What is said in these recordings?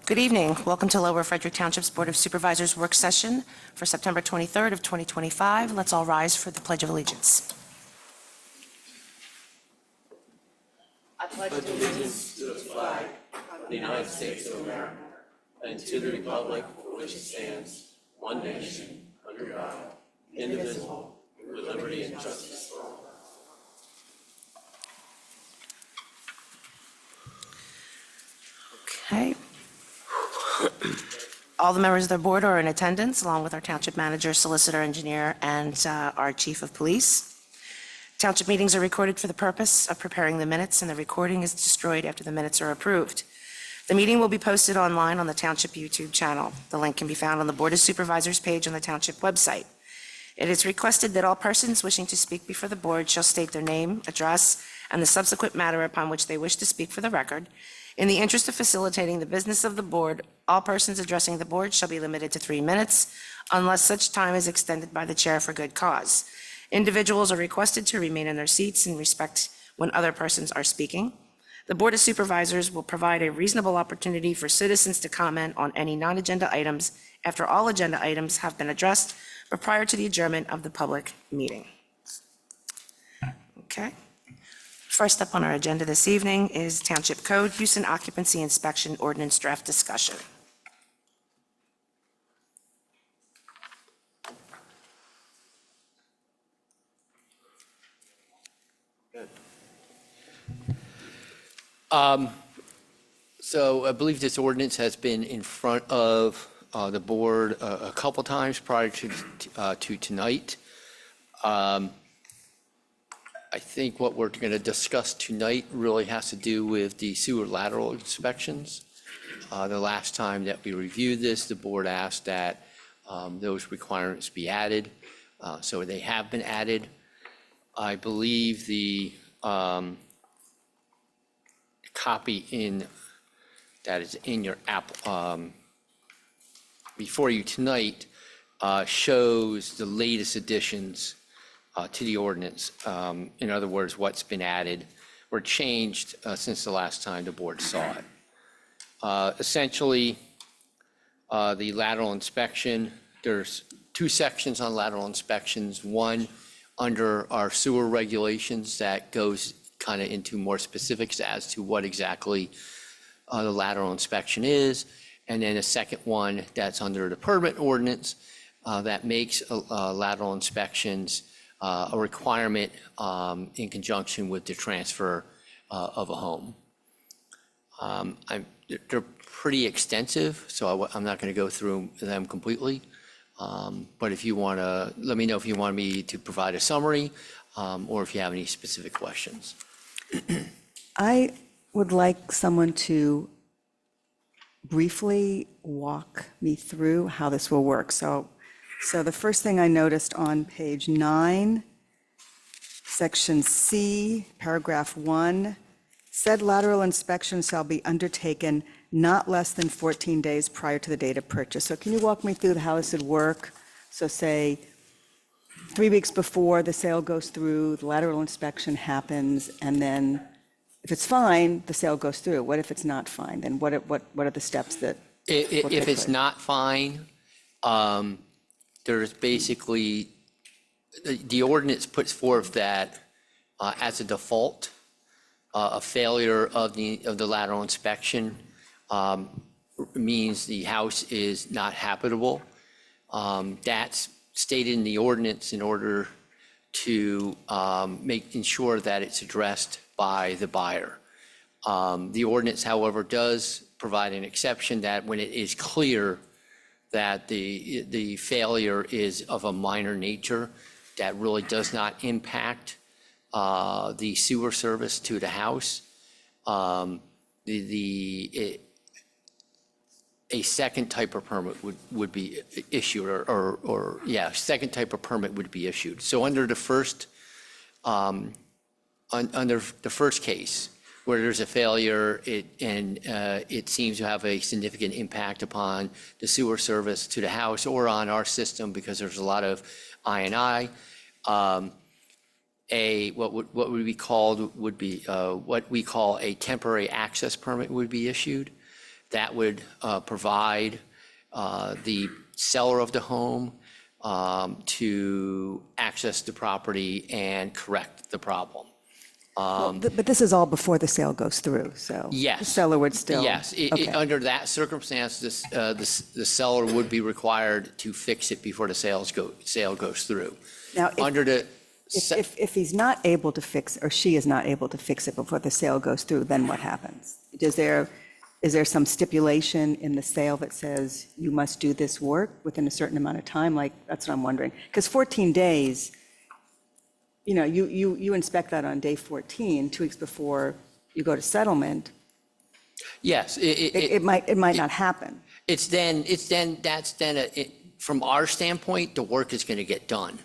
Good evening. Welcome to Lower Frederick Township's Board of Supervisors work session for September 23rd of 2025. Let's all rise for the Pledge of Allegiance. I pledge allegiance to the flag of the United States of America and to the republic for which it stands, one nation, under God, indivisible, with liberty and justice for all. Okay. All the members of the board are in attendance, along with our township manager, solicitor, engineer, and our chief of police. Township meetings are recorded for the purpose of preparing the minutes, and the recording is destroyed after the minutes are approved. The meeting will be posted online on the Township YouTube channel. The link can be found on the Board of Supervisors page on the Township website. It is requested that all persons wishing to speak before the board shall state their name, address, and the subsequent matter upon which they wish to speak for the record. In the interest of facilitating the business of the board, all persons addressing the board shall be limited to 3 minutes, unless such time is extended by the chair for good cause. Individuals are requested to remain in their seats in respect when other persons are speaking. The Board of Supervisors will provide a reasonable opportunity for citizens to comment on any non-agenda items after all agenda items have been addressed, but prior to the adjournment of the public meeting. Okay. First up on our agenda this evening is Township Code Use and Occupancy Inspection Ordinance Draft Discussion. So I believe this ordinance has been in front of the board a couple times prior to tonight. I think what we're going to discuss tonight really has to do with the sewer lateral inspections. The last time that we reviewed this, the board asked that those requirements be added. So they have been added. I believe the copy that is in your app before you tonight shows the latest additions to the ordinance. In other words, what's been added or changed since the last time the board saw it. Essentially, the lateral inspection, there's 2 sections on lateral inspections. One under our sewer regulations that goes kind of into more specifics as to what exactly the lateral inspection is. And then a second one that's under the permit ordinance that makes lateral inspections a requirement in conjunction with the transfer of a home. They're pretty extensive, so I'm not going to go through them completely. But if you want to, let me know if you want me to provide a summary or if you have any specific questions. I would like someone to briefly walk me through how this will work. So the first thing I noticed on page 9, section C, paragraph 1, said lateral inspection shall be undertaken not less than 14 days prior to the date of purchase. So can you walk me through how this would work? So say 3 weeks before the sale goes through, the lateral inspection happens, and then if it's fine, the sale goes through. What if it's not fine? Then what are the steps that If it's not fine, there's basically, the ordinance puts forth that as a default, a failure of the lateral inspection means the house is not habitable. That's stated in the ordinance in order to ensure that it's addressed by the buyer. The ordinance, however, does provide an exception that when it is clear that the failure is of a minor nature, that really does not impact the sewer service to the house, a second type of permit would be issued, second type of permit would be issued. So under the first case, where there's a failure and it seems to have a significant impact upon the sewer service to the house or on our system because there's a lot of I&I, what we call a temporary access permit would be issued. that would provide the seller of the home to access the property and correct the problem. But this is all before the sale goes through, so. Yes. The seller would still. Yes, Okay. under that circumstance, the seller would be required to fix it before the sale goes through. Now, Under the, if he's not able to fix, or she is not able to fix it before the sale goes through, then what happens? Is there some stipulation in the sale that says you must do this work within a certain amount of time? Like, that's what I'm wondering. Because 14 days, you inspect that on day 14, 2 weeks before you go to settlement, yes, it might not happen. from our standpoint, the work is going to get done.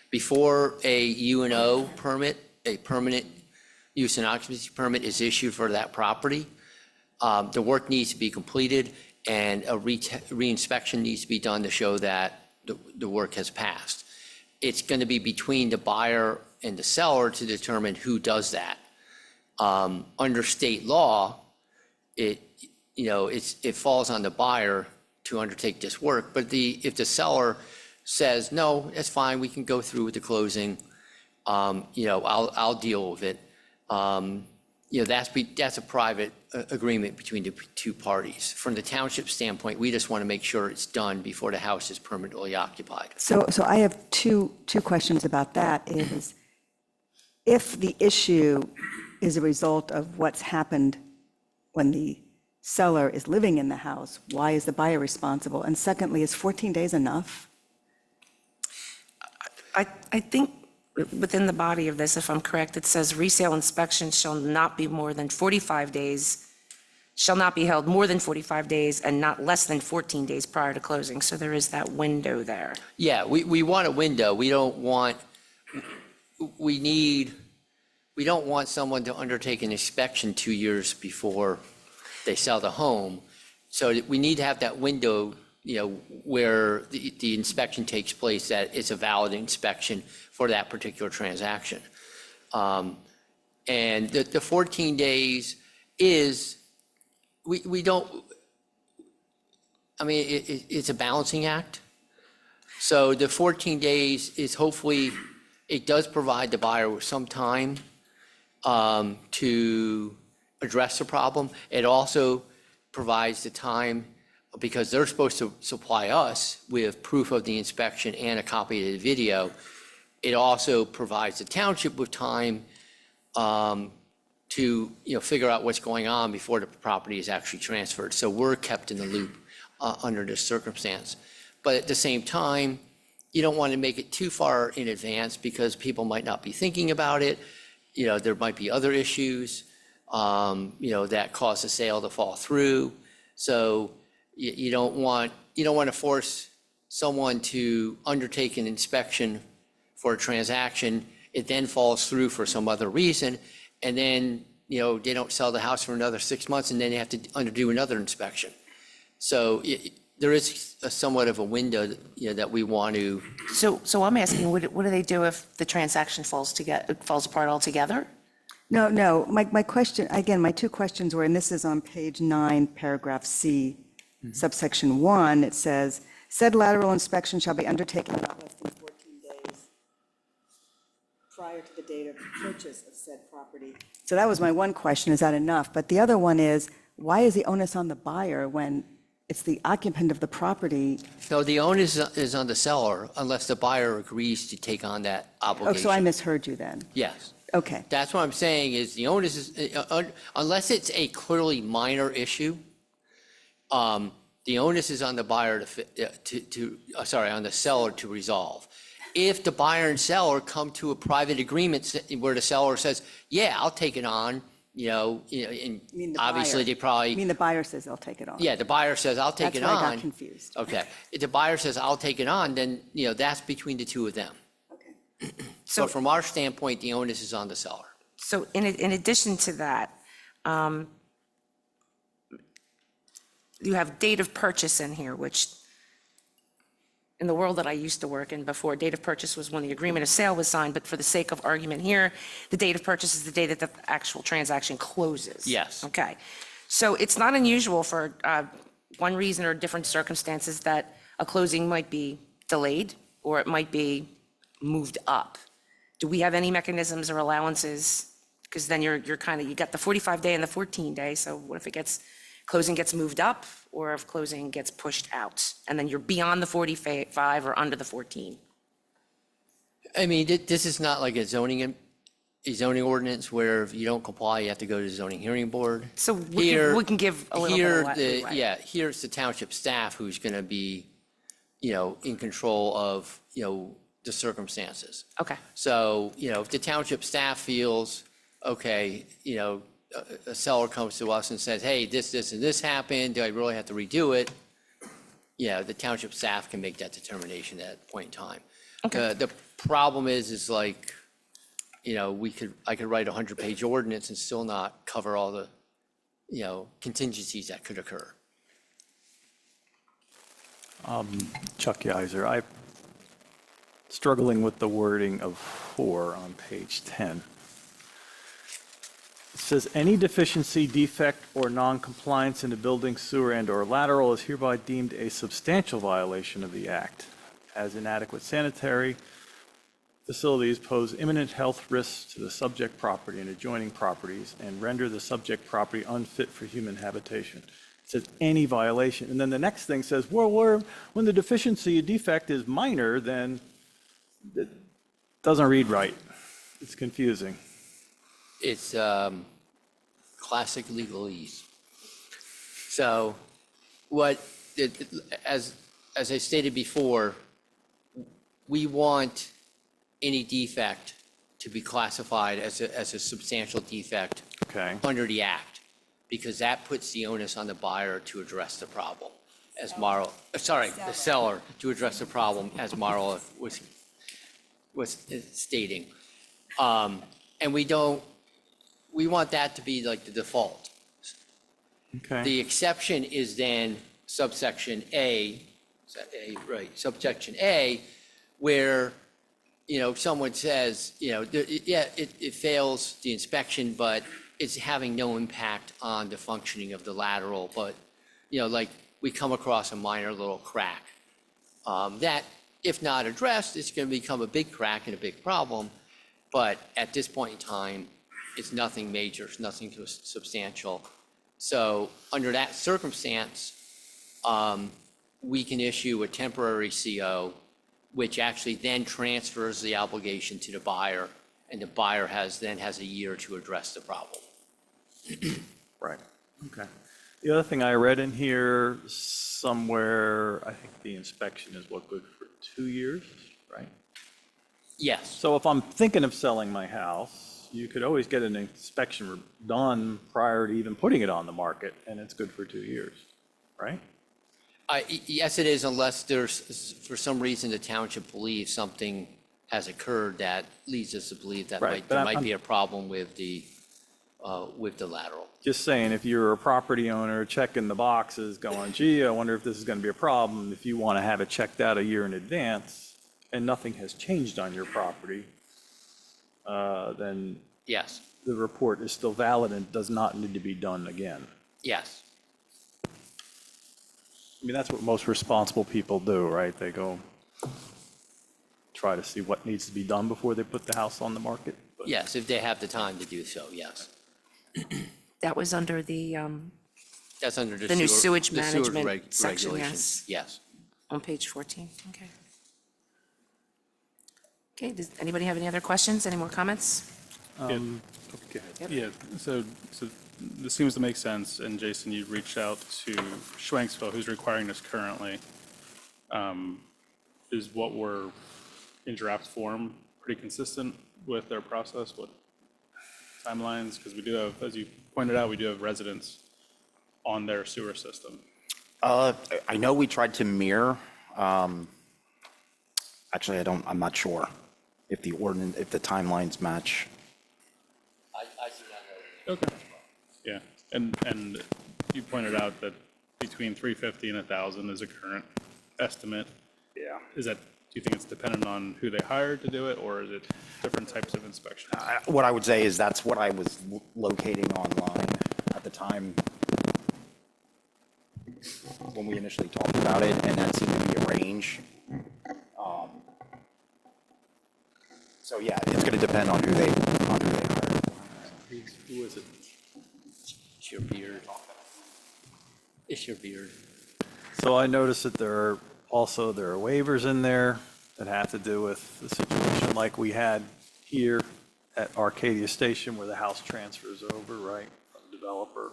Before a UNO permit, a permanent use and occupancy permit is issued for that property, the work needs to be completed and a reinspection needs to be done to show that the work has passed. It's going to be between the buyer and the seller to determine who does that. Under state law, it falls on the buyer to undertake this work, but if the seller says, no, that's fine, we can go through with the closing, I'll deal with it. That's a private agreement between the two parties. From the township standpoint, we just want to make sure it's done before the house is permanently occupied. So I have two questions about that. Is if the issue is a result of what's happened when the seller is living in the house, why is the buyer responsible? And secondly, is 14 days enough? I think within the body of this, if I'm correct, it says resale inspection shall not be more than 45 days, shall not be held more than 45 days and not less than 14 days prior to closing. So there is that window there. Yeah, we want a window. We don't want someone to undertake an inspection 2 years before they sell the home. So we need to have that window, where the inspection takes place, that it's a valid inspection for that particular transaction. And the 14 days is, it's a balancing act. So the 14 days is hopefully, it does provide the buyer with some time to address the problem. It also provides the time, because they're supposed to supply us with proof of the inspection and a copy of the video. It also provides the township with time to figure out what's going on before the property is actually transferred. So we're kept in the loop under this circumstance. But at the same time, you don't want to make it too far in advance because people might not be thinking about it. There might be other issues that cause the sale to fall through. So you don't want to force someone to undertake an inspection for a transaction. It then falls through for some other reason, and then they don't sell the house for another 6 months, and then they have to underdo another inspection. So there is somewhat of a window that we want to. So I'm asking, what do they do if the transaction falls apart altogether? No. My question, again, my two questions were, and this is on page 9, paragraph C, subsection 1. It says, said lateral inspection shall be undertaken not less than 14 days prior to the date of purchase of said property. So that was my one question, is that enough? But the other one is, why is the onus on the buyer when it's the occupant of the property? No, the onus is on the seller unless the buyer agrees to take on that obligation. Oh, so I misheard you then. Yes. Okay. That's what I'm saying is the onus is, unless it's a clearly minor issue, the onus is on the buyer on the seller to resolve. If the buyer and seller come to a private agreement where the seller says, yeah, I'll take it on, and obviously they probably. You mean the buyer says they'll take it on? Yeah, the buyer says, I'll take it on. That's where I got confused. Okay. If the buyer says, I'll take it on, then, that's between the two of them. Okay. So from our standpoint, the onus is on the seller. So in addition to that, you have date of purchase in here, which in the world that I used to work in before, date of purchase was when the agreement of sale was signed, but for the sake of argument here, the date of purchase is the day that the actual transaction closes. Yes. Okay. So it's not unusual for one reason or different circumstances that a closing might be delayed or it might be moved up. Do we have any mechanisms or allowances? Because then you're kind of, you got the 45-day and the 14-day, so what if closing gets moved up or if closing gets pushed out? And then you're beyond the 45 or under the 14? I mean, this is not like a zoning ordinance where if you don't comply, you have to go to the zoning hearing board. So we can give a little bit of leeway. Yeah, here's the township staff who's going to be, in control of, the circumstances. Okay, So, if the township staff feels, okay, a seller comes to us and says, hey, this, and this happened, do I really have to redo it? Yeah, the township staff can make that determination at that point in time. Okay. The problem is like, I could write a 100-page ordinance and still not cover all the, contingencies that could occur. Chuck Yeiser, I'm struggling with the wording of 4 on page 10. It says, any deficiency, defect, or non-compliance in the building, sewer, and/or lateral is hereby deemed a substantial violation of the act, as inadequate sanitary facilities pose imminent health risks to the subject property and adjoining properties and render the subject property unfit for human habitation. It says any violation. And then the next thing says, well, when the deficiency or defect is minor, then it doesn't read right. It's confusing. It's classic legalese. So as I stated before, we want any defect to be classified as a substantial defect Okay. under the act, because that puts the onus on the buyer to address the problem, as Marla, the seller to address the problem, as Marla was stating. And we want that to be like the default. Okay. The exception is then subsection A, is that A, right, subsection A, where, someone says, it fails the inspection, but it's having no impact on the functioning of the lateral, but, like we come across a minor little crack. That, if not addressed, it's going to become a big crack and a big problem, but at this point in time, it's nothing major, it's nothing too substantial. So under that circumstance, we can issue a temporary CO, which actually then transfers the obligation to the buyer, and the buyer then has a year to address the problem. Right. Okay. The other thing I read in here somewhere, I think the inspection is good for 2 years, right? Yes, So if I'm thinking of selling my house, you could always get an inspection done prior to even putting it on the market, and it's good for 2 years, right? yes, it is, unless there's, for some reason, the township believes something has occurred that leads us to believe that Right, but there I'm- might be a problem with the lateral. Just saying, if you're a property owner checking the boxes, going, gee, I wonder if this is going to be a problem, if you want to have it checked out a year in advance, and nothing has changed on your property, then Yes, the report is still valid and does not need to be done again. yes, I mean, that's what most responsible people do, right? They go try to see what needs to be done before they put the house on the market. But- yes, if they have the time to do so, yes. that was under the, That's under The new sewage the management section, regulations. Yes. on page 14, okay. Okay, does anybody have any other questions, any more comments? Yeah, so this seems to make sense, and Jason, you reached out to Schwenksville, who's requiring this currently. Is what we're in draft form pretty consistent with their process, what timelines? Because we do have, as you pointed out, we do have residents on their sewer system. I know we tried to mirror, actually, I'm not sure if the ordinance, if the timelines match. I see that. Okay. Yeah, and you pointed out that between 350 and 1,000 is a current estimate. Yeah. Is that, do you think it's dependent on who they hired to do it, or is it different types of inspections? What I would say is that's what I was locating online at the time when we initially talked about it, and that seemed to be a range. So yeah, it's going to depend on who they hire. Who is it? It's your beard. It's your beard. So I noticed that there are waivers in there that have to do with the situation like we had here at Arcadia Station where the house transfers over, right, from developer.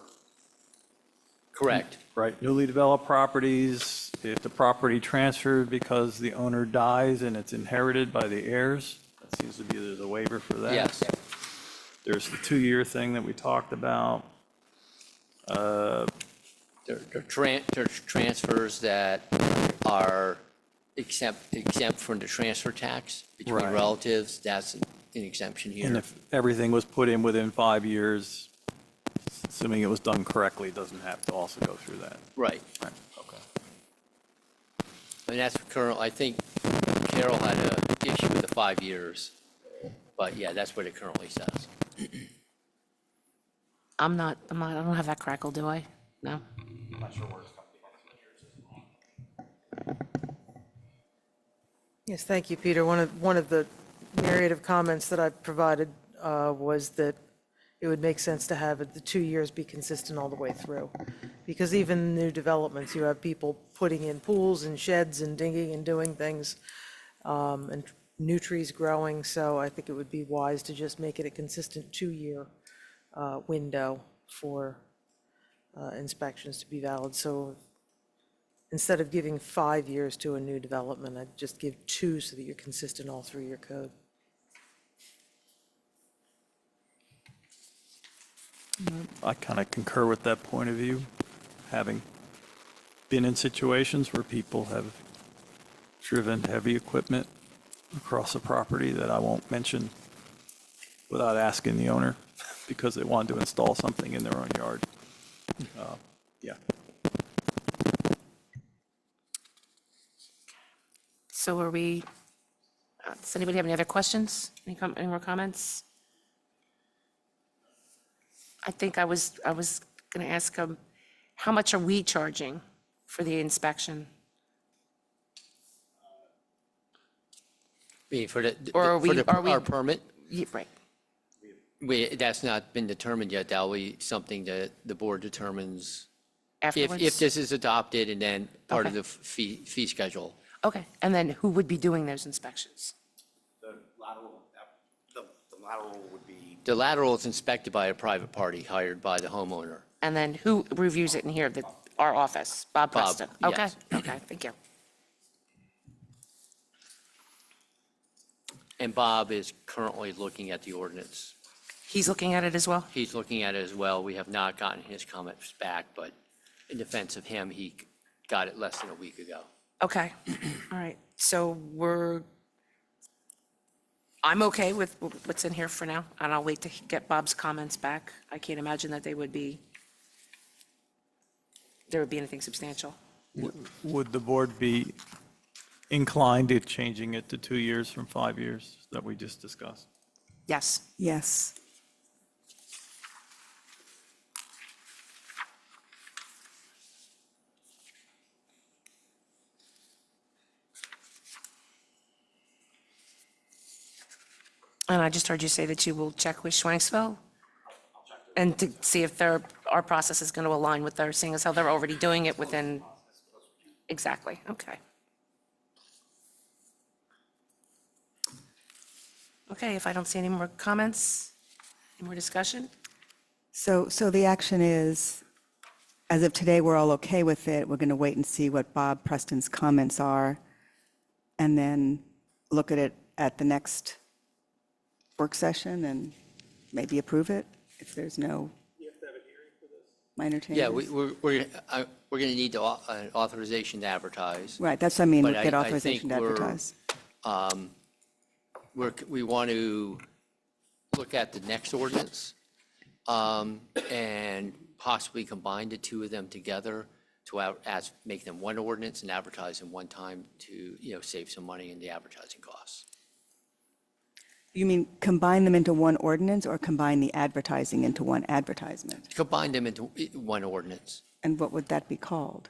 Correct. Right, newly developed properties, if the property transferred because the owner dies and it's inherited by the heirs, that seems to be, there's a waiver for that. Yes. There's the 2-year thing that we talked about. There's transfers that are exempt from the transfer tax between Right. relatives. That's an exemption And here. if everything was put in within 5 years, assuming it was done correctly, it doesn't have to also go through that. Right. Right, okay. I mean, that's current, I think Carol had an issue with the 5 years. But yeah, that's what it currently says. I don't have that crackle, do I? No? Yes, thank you, Peter. One of the myriad of comments that I provided was that it would make sense to have the 2 years be consistent all the way through. Because even new developments, you have people putting in pools and sheds and digging and doing things, and new trees growing. So I think it would be wise to just make it a consistent 2-year window for inspections to be valid. So instead of giving 5 years to a new development, I'd just give 2 so that you're consistent all through your code. I kind of concur with that point of view, having been in situations where people have driven heavy equipment across a property that I won't mention without asking the owner because they wanted to install something in their own yard. Yeah. So are we, does anybody have any other questions? Any more comments? I think I was going to ask, how much are we charging for the inspection? I mean, for Or are we- our permit, Right. that's not been determined yet. That'll be something that the board determines Afterwards? if this is adopted and then part of Okay. the fee schedule. Okay, and then who would be doing those inspections? The lateral would be, The lateral is inspected by a private party hired by the homeowner. And then who reviews it in here? Our office, Bob Bob, Preston? Okay, yes. okay, thank you. And Bob is currently looking at the ordinance. He's looking at it as well? He's looking at it as well. We have not gotten his comments back, but in defense of him, he got it less than a week ago. Okay, all right, so I'm okay with what's in here for now, and I'll wait to get Bob's comments back. I can't imagine that there would be anything substantial. Would the board be inclined to changing it to 2 years from 5 years that we just discussed? Yes. Yes. And I just heard you say that you will check with Schwanksville? And to see if our process is going to align with their, seeing as how they're already doing it within, exactly, okay. Okay, if I don't see any more comments, any more discussion? So the action is, as of today, we're all okay with it. We're going to wait and see what Bob Preston's comments are, and then look at it at the next work session and maybe approve it if there's no minor changes. Yeah, we're going to need an authorization to advertise. Right, that's what I mean, But get I authorization to think we're- advertise. We want to look at the next ordinance and possibly combine the two of them together to make them one ordinance and advertise them one time to, save some money in the advertising costs. You mean combine them into one ordinance or combine the advertising into one advertisement? Combine them into one ordinance. And what would that be called?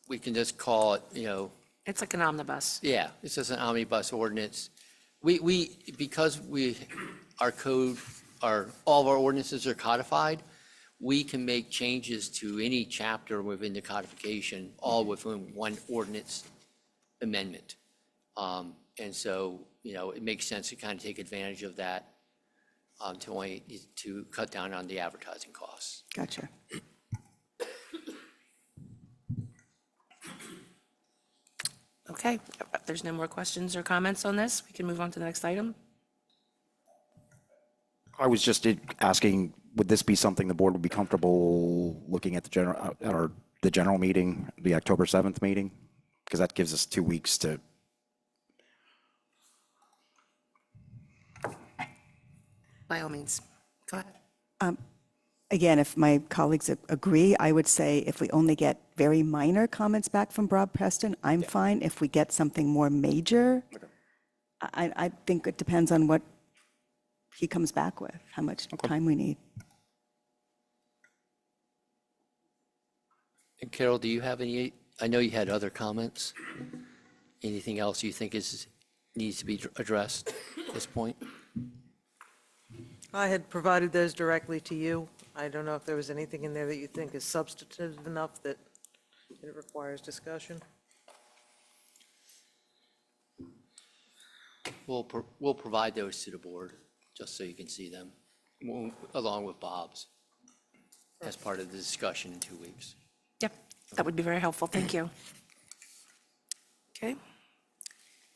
we can just call it, It's like an omnibus. yeah, it's just an omnibus ordinance. Because our code, all of our ordinances are codified, we can make changes to any chapter within the codification, all within one ordinance amendment. And so, it makes sense to kind of take advantage of that to cut down on the advertising costs. Gotcha. Okay, if there's no more questions or comments on this, we can move on to the next item. I was just asking, would this be something the board would be comfortable looking at the general meeting, the October 7th meeting? Because that gives us 2 weeks to. By all means, go ahead. Again, if my colleagues agree, I would say if we only get very minor comments back from Bob Preston, I'm fine. If we get something more major, I think it depends on what he comes back with, how much time we need. And Carol, do you have any, I know you had other comments. Anything else you think needs to be addressed at this point? I had provided those directly to you. I don't know if there was anything in there that you think is substantive enough that it requires discussion. We'll provide those to the board, just so you can see them, along with Bob's, as part of the discussion in 2 weeks. Yep, that would be very helpful. Thank you. Okay.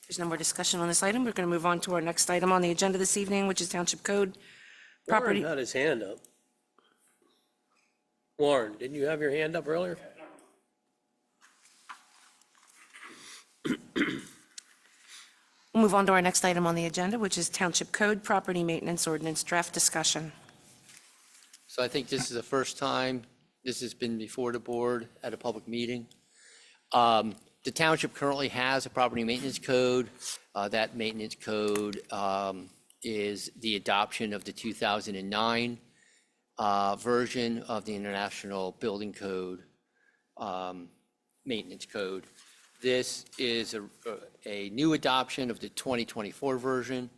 There's no more discussion on this item. We're going to move on to our next item on the agenda this evening, which is Township Code Property. Warren had his hand up. Warren, didn't you have your hand up earlier? We'll move on to our next item on the agenda, which is Township Code Property Maintenance Ordinance Draft Discussion. So I think this is the first time this has been before the board at a public meeting. The township currently has a property maintenance code. That maintenance code is the adoption of the 2009 version of the International Building Code Maintenance Code. This is a new adoption of the 2024 version.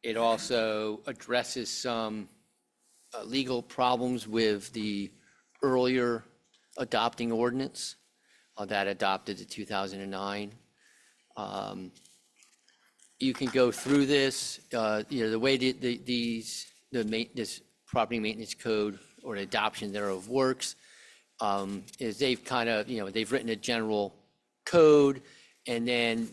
It also addresses some legal problems with the earlier adopting ordinance that adopted the 2009. You can go through this. The way this property maintenance code or the adoption thereof works is they've kind of, they've written a general code, and then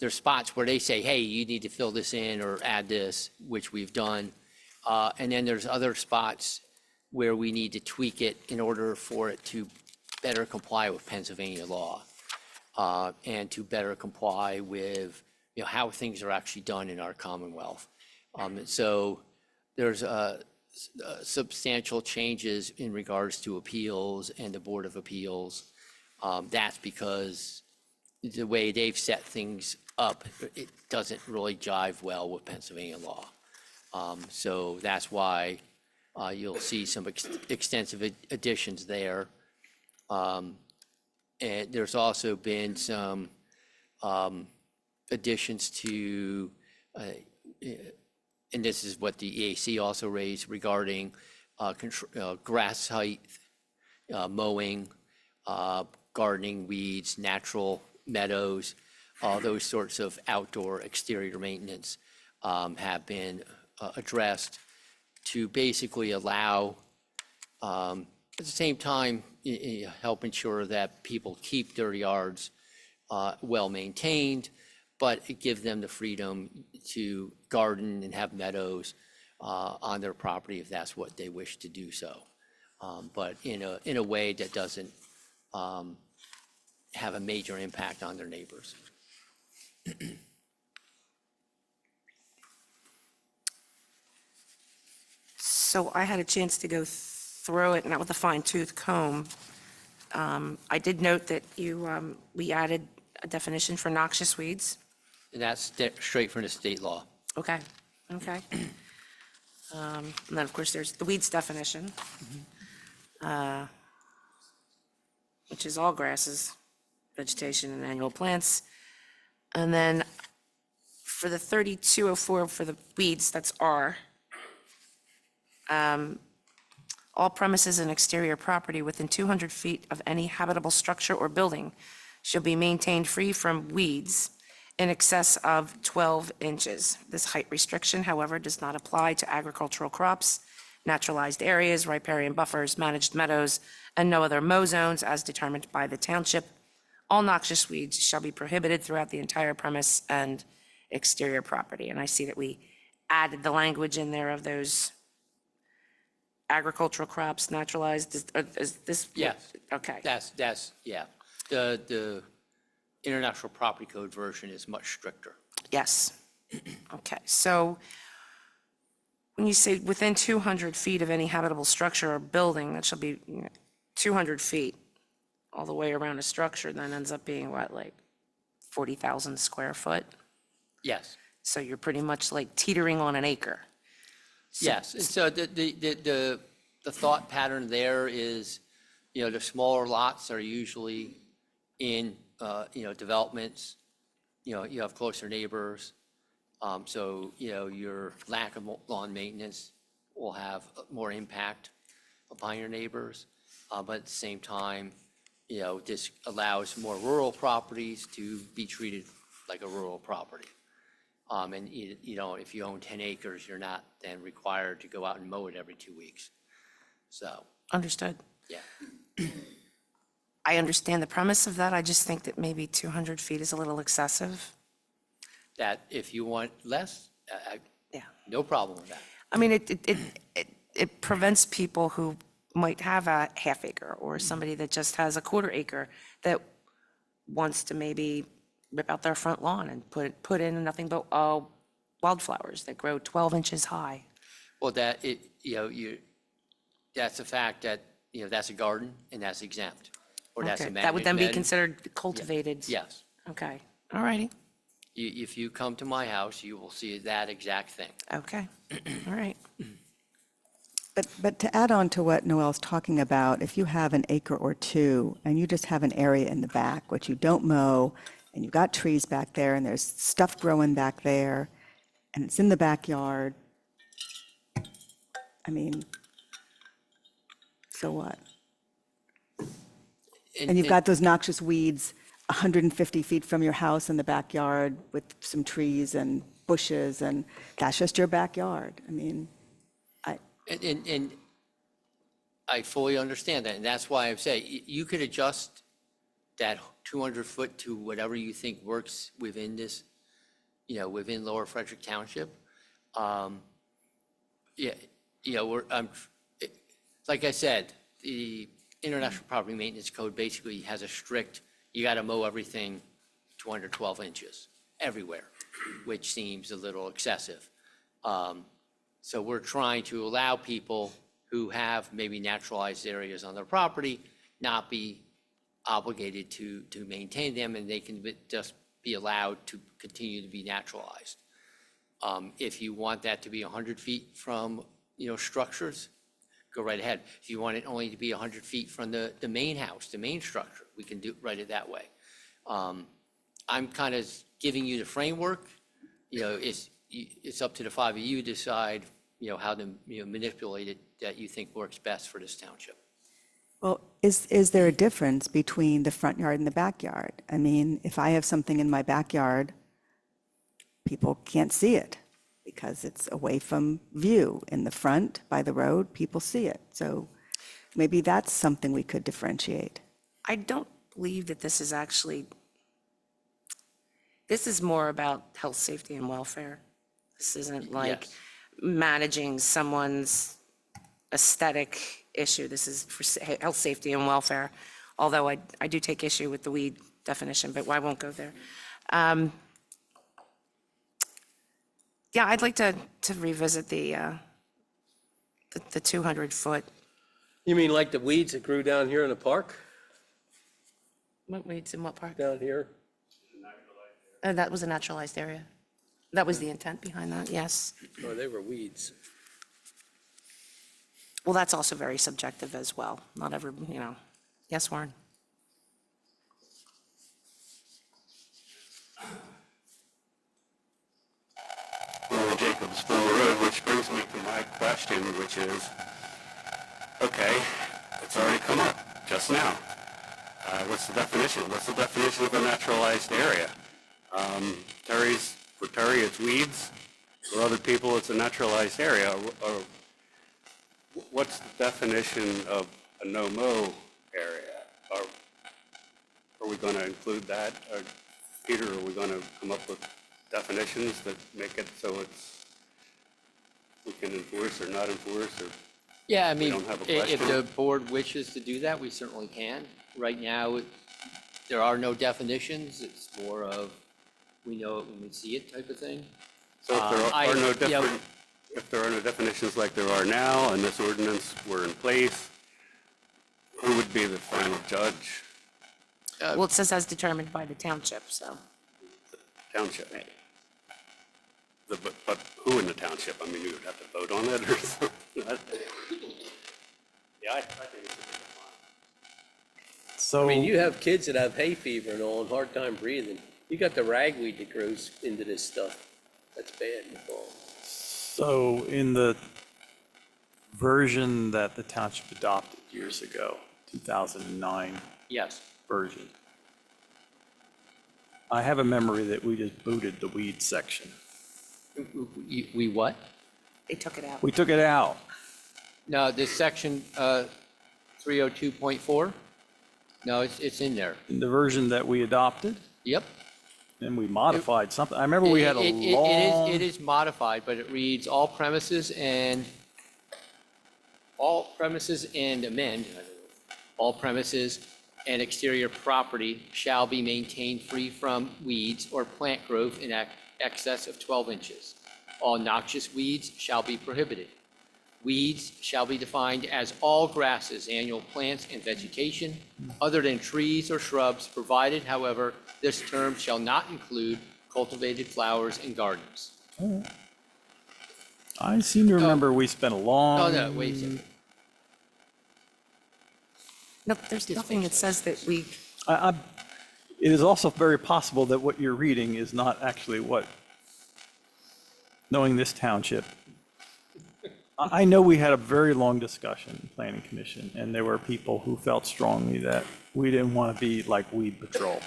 there's spots where they say, hey, you need to fill this in or add this, which we've done. And then there's other spots where we need to tweak it in order for it to better comply with Pennsylvania law and to better comply with, how things are actually done in our Commonwealth. So there's substantial changes in regards to appeals and the Board of Appeals. That's because the way they've set things up, it doesn't really jive well with Pennsylvania law. So that's why you'll see some extensive additions there. And there's also been some additions to, and this is what the EAC also raised regarding grass height, mowing, gardening, weeds, natural meadows, all those sorts of outdoor exterior maintenance have been addressed to basically allow, at the same time, help ensure that people keep their yards well maintained, but give them the freedom to garden and have meadows on their property if that's what they wish to do so. But in a way that doesn't have a major impact on their neighbors. So I had a chance to go through it, not with a fine-tooth comb. I did note that we added a definition for noxious weeds. And that's straight from the state law. Okay, okay. And then, of course, there's the weeds definition. which is all grasses, vegetation, and annual plants. And then for the 3204 for the weeds, that's R. All premises and exterior property within 200 feet of any habitable structure or building shall be maintained free from weeds in excess of 12 inches. This height restriction, however, does not apply to agricultural crops, naturalized areas, riparian buffers, managed meadows, and no other mow zones as determined by the township. All noxious weeds shall be prohibited throughout the entire premise and exterior property. And I see that we added the language in there of those agricultural crops, naturalized, is this? Yes. Okay, Yeah. The International Property Code version is much stricter. yes. Okay, so when you say within 200 feet of any habitable structure or building, that shall be 200 feet all the way around a structure, then ends up being what, like 40,000 square foot? Yes. So you're pretty much like teetering on an acre. Yes, and so the thought pattern there is, the smaller lots are usually in, developments, you have closer neighbors. So, your lack of lawn maintenance will have more impact upon your neighbors. But at the same time, this allows more rural properties to be treated like a rural property. And if you own 10 acres, you're not then required to go out and mow it every 2 weeks. So, Understood. yeah, I understand the premise of that. I just think that maybe 200 feet is a little excessive. that if you want less, Yeah. no problem with that. I mean, it prevents people who might have a half acre or somebody that just has a quarter acre that wants to maybe rip out their front lawn and put in nothing but wildflowers that grow 12 inches high. Well, that's a fact that, that's a garden and that's exempt. Or that's a Okay, that would then be man- considered cultivated? Yes. Okay, all righty, If you come to my house, you will see that exact thing. okay, all right. But to add on to what Noel's talking about, if you have an acre or two and you just have an area in the back, which you don't mow, and you've got trees back there and there's stuff growing back there, and it's in the backyard, I mean, so what? And you've got those noxious weeds 150 feet from your house in the backyard with some trees and bushes, and that's just your backyard. I mean, And I fully understand that, and that's why I say, you could adjust that 200-foot to whatever you think works within this, within Lower Frederick Township. Like I said, the International Property Maintenance Code basically has a strict, you got to mow everything 212 inches everywhere, which seems a little excessive. So we're trying to allow people who have maybe naturalized areas on their property not be obligated to maintain them, and they can just be allowed to continue to be naturalized. If you want that to be 100 feet from, structures, go right ahead. If you want it only to be 100 feet from the main house, the main structure, we can write it that way. I'm kind of giving you the framework. It's up to the five of you to decide, how to, manipulate it that you think works best for this township. well, is there a difference between the front yard and the backyard? I mean, if I have something in my backyard, people can't see it because it's away from view. In the front, by the road, people see it. So maybe that's something we could differentiate. I don't believe that this is actually, this is more about health, safety, and welfare. This isn't like Yes. managing someone's aesthetic issue. This is for health, safety, and welfare, although I do take issue with the weed definition, but I won't go there. Yeah, I'd like to revisit the 200-foot. You mean like the weeds that grew down here in the park, What weeds in what part? down here? That was a naturalized area. That was the intent behind that, yes. Oh, they were weeds. Well, that's also very subjective as well. Not every, yes, Warren? Jacobsville Road, which brings me to my question, which is, okay, it's already come up just now. What's the definition? What's the definition of a naturalized area? For Terry, it's weeds. For other people, it's a naturalized area. Or what's the definition of a no-mow area? Are we going to include that? Peter, are we going to come up with definitions that make it so we can enforce or not enforce, or Yeah, I mean, don't have a if question? the board wishes to do that, we certainly can. Right now, there are no definitions. It's more of, we know it when we see it type of thing. So if there are no yeah. if there are no definitions like there are now, and this ordinance were in place, who would be the final judge? Well, it says as determined by the township, so. Township. But who in the township? I mean, you would have to vote on it or something? Yeah, I think it's a big one. So. I mean, you have kids that have hay fever and all, and hard time breathing. You got the ragweed that grows into this stuff. That's bad in the fall. So in the version that the township adopted years ago, 2009 Yes. version, I have a memory that we just booted the weed section. We what? They took it out. We took it out. No, this section 302.4? No, it's in there. In the version that we adopted, Yep. and we modified something. I remember we had a It is modified, but it reads all premises and exterior property shall be maintained free from weeds or plant growth in excess of 12 inches. All noxious weeds shall be prohibited. Weeds shall be defined as all grasses, annual plants, and vegetation other than trees or shrubs, provided, however, this term shall not include cultivated flowers and gardens. I seem to remember we spent a long. Oh, no, wait a second. No, there's nothing that says that we, It is also very possible that what you're reading is not actually what, knowing this township. I know we had a very long discussion in Planning Commission, and there were people who felt strongly that we didn't want to be like weed patrol.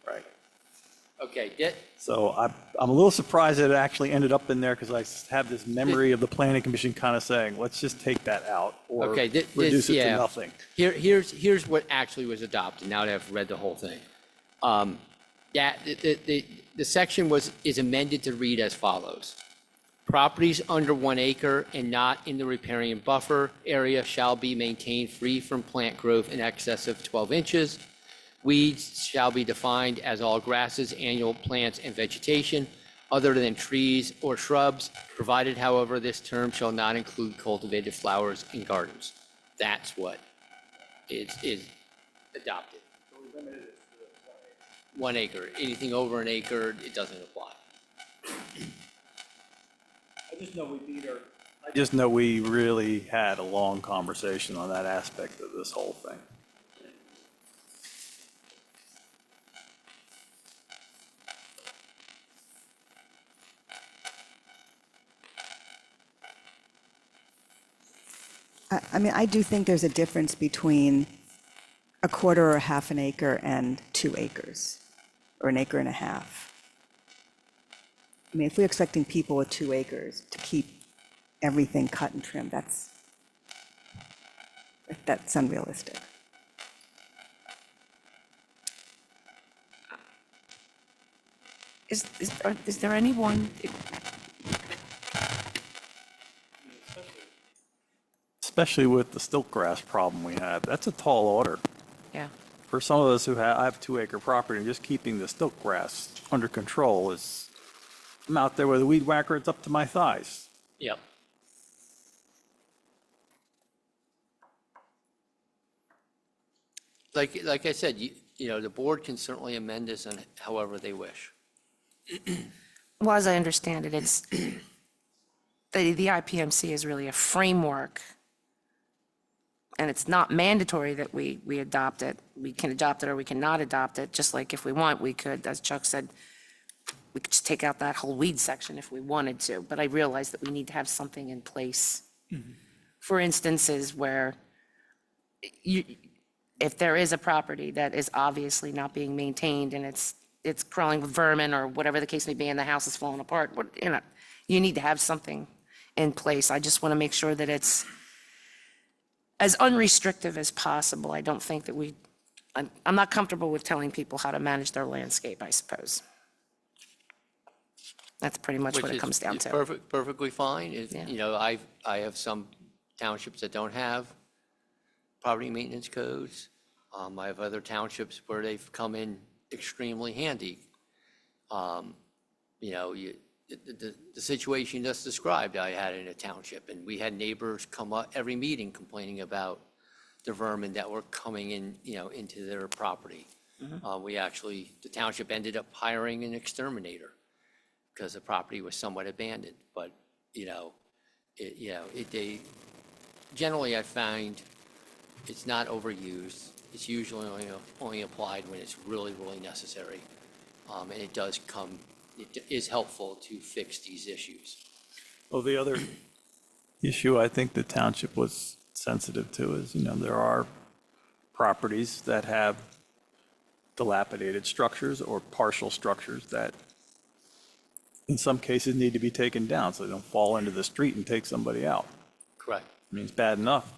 Right. Okay, So I'm a little surprised that it actually ended up in there, because I have this memory of the Planning Commission kind of saying, let's just take that out or Okay, reduce it to yeah. nothing. Here's what actually was adopted, now that I've read the whole thing. The section is amended to read as follows. Properties under 1 acre and not in the riparian buffer area shall be maintained free from plant growth in excess of 12 inches. Weeds shall be defined as all grasses, annual plants, and vegetation other than trees or shrubs, provided, however, this term shall not include cultivated flowers and gardens. That's what is adopted. 1 acre. Anything over an acre, it doesn't apply. I just know we really had a long conversation on that aspect of this whole thing. I mean, I do think there's a difference between a quarter or a half an acre and 2 acres, or an acre and a half. I mean, if we're expecting people with 2 acres to keep everything cut and trimmed, that's unrealistic. is there anyone, Especially with the stilt grass problem we had. That's a tall order. yeah. For some of us who have, I have 2 acre property, and just keeping the stilt grass under control is, I'm out there with a weed whacker, it's up to my thighs. Yep. Like I said, the board can certainly amend this in however they wish. Well, as I understand it, it's, the IPMC is really a framework, and it's not mandatory that we adopt it. We can adopt it or we cannot adopt it, just like if we want, we could, as Chuck said, we could just take out that whole weed section if we wanted to, but I realize that we need to have something in place for instances where you, if there is a property that is obviously not being maintained and it's crawling with vermin or whatever the case may be, and the house is falling apart, you need to have something in place. I just want to make sure that it's as unrestrictive as possible. I don't think that I'm not comfortable with telling people how to manage their landscape, I suppose. That's pretty much what it comes down to. Perfectly fine. Yeah. You know, I have some townships that don't have property maintenance codes. I have other townships where they've come in extremely handy. You know, the situation just described, I had in a township, and we had neighbors come up every meeting complaining about the vermin that were coming in, you know, into their property. The township ended up hiring an exterminator because the property was somewhat abandoned. But, generally I find it's not overused. It's usually only applied when it's really, really necessary. And it is helpful to fix these issues. Well, the other issue I think the township was sensitive to is, there are properties that have dilapidated structures or partial structures that in some cases need to be taken down so they don't fall into the street and take somebody out. Correct. I mean, it's bad enough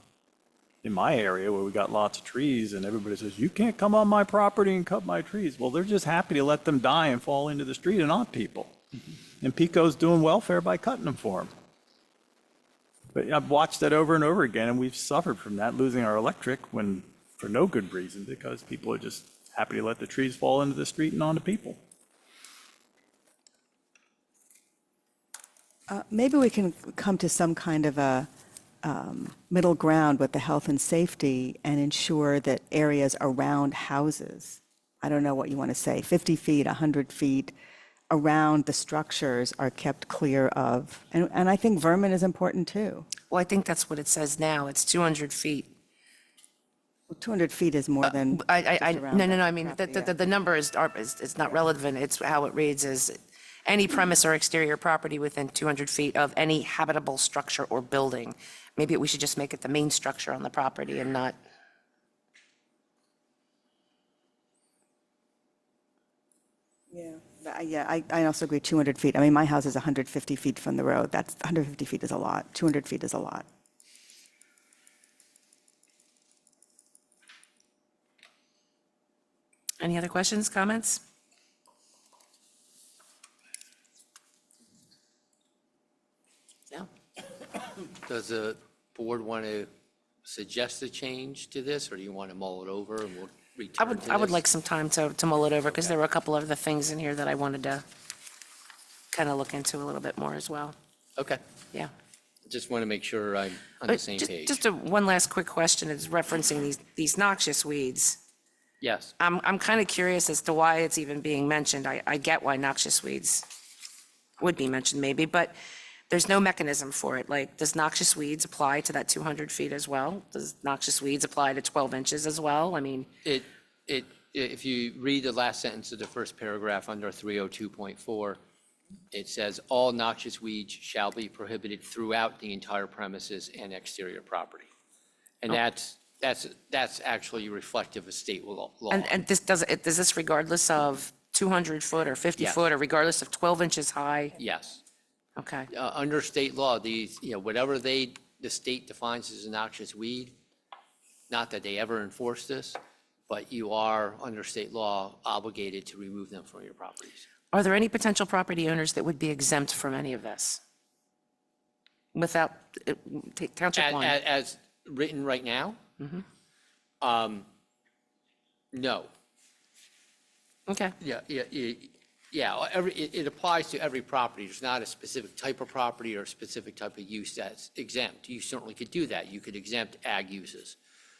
in my area where we got lots of trees and everybody says, you can't come on my property and cut my trees. Well, they're just happy to let them die and fall into the street and on people. And PECO's doing welfare by cutting them for them. But I've watched that over and over again, and we've suffered from that, losing our electric for no good reason, because people are just happy to let the trees fall into the street and onto people. Maybe we can come to some kind of a middle ground with the health and safety and ensure that areas around houses, I don't know what you want to say, 50 feet, 100 feet around the structures are kept clear of. And I think vermin is important too. Well, I think that's what it says now. It's 200 feet. Well, 200 feet is more than just around No, the I mean, property, the number is not relevant. It's how it reads is any premise or exterior property within 200 feet of any habitable structure or building. Maybe we should just make it the main structure on the property and not. Yeah, I also agree, 200 feet. I mean, my house is 150 feet from the road. 150 feet is a lot. 200 feet is a lot. Any other questions, comments? No? Does the board want to suggest a change to this, or do you want to mull it over and we'll return to this? I would like some time to mull it over, because there were a couple of the things in here that I wanted to kind of look into a little bit more as well. Okay. Yeah. Just want to make sure I'm on the same page. Just one last quick question. It's referencing these noxious weeds. Yes. I'm kind of curious as to why it's even being mentioned. I get why noxious weeds would be mentioned maybe, but there's no mechanism for it. Like, does noxious weeds apply to that 200 feet as well? Does noxious weeds apply to 12 inches as well? I mean, If you read the last sentence of the first paragraph under 302.4, it says, all noxious weeds shall be prohibited throughout the entire premises and exterior property. And that's actually reflective of state law. and this does this regardless of 200 foot or 50 Yes. foot, or regardless of 12 inches high? Yes. Okay. Under state law, whatever the state defines as a noxious weed, not that they ever enforce this, but you are, under state law, obligated to remove them from your properties. Are there any potential property owners that would be exempt from any of this? Without, take township one. As written right now? No. Okay. It applies to every property. There's not a specific type of property or a specific type of use that's exempt. You certainly could do that. You could exempt ag uses.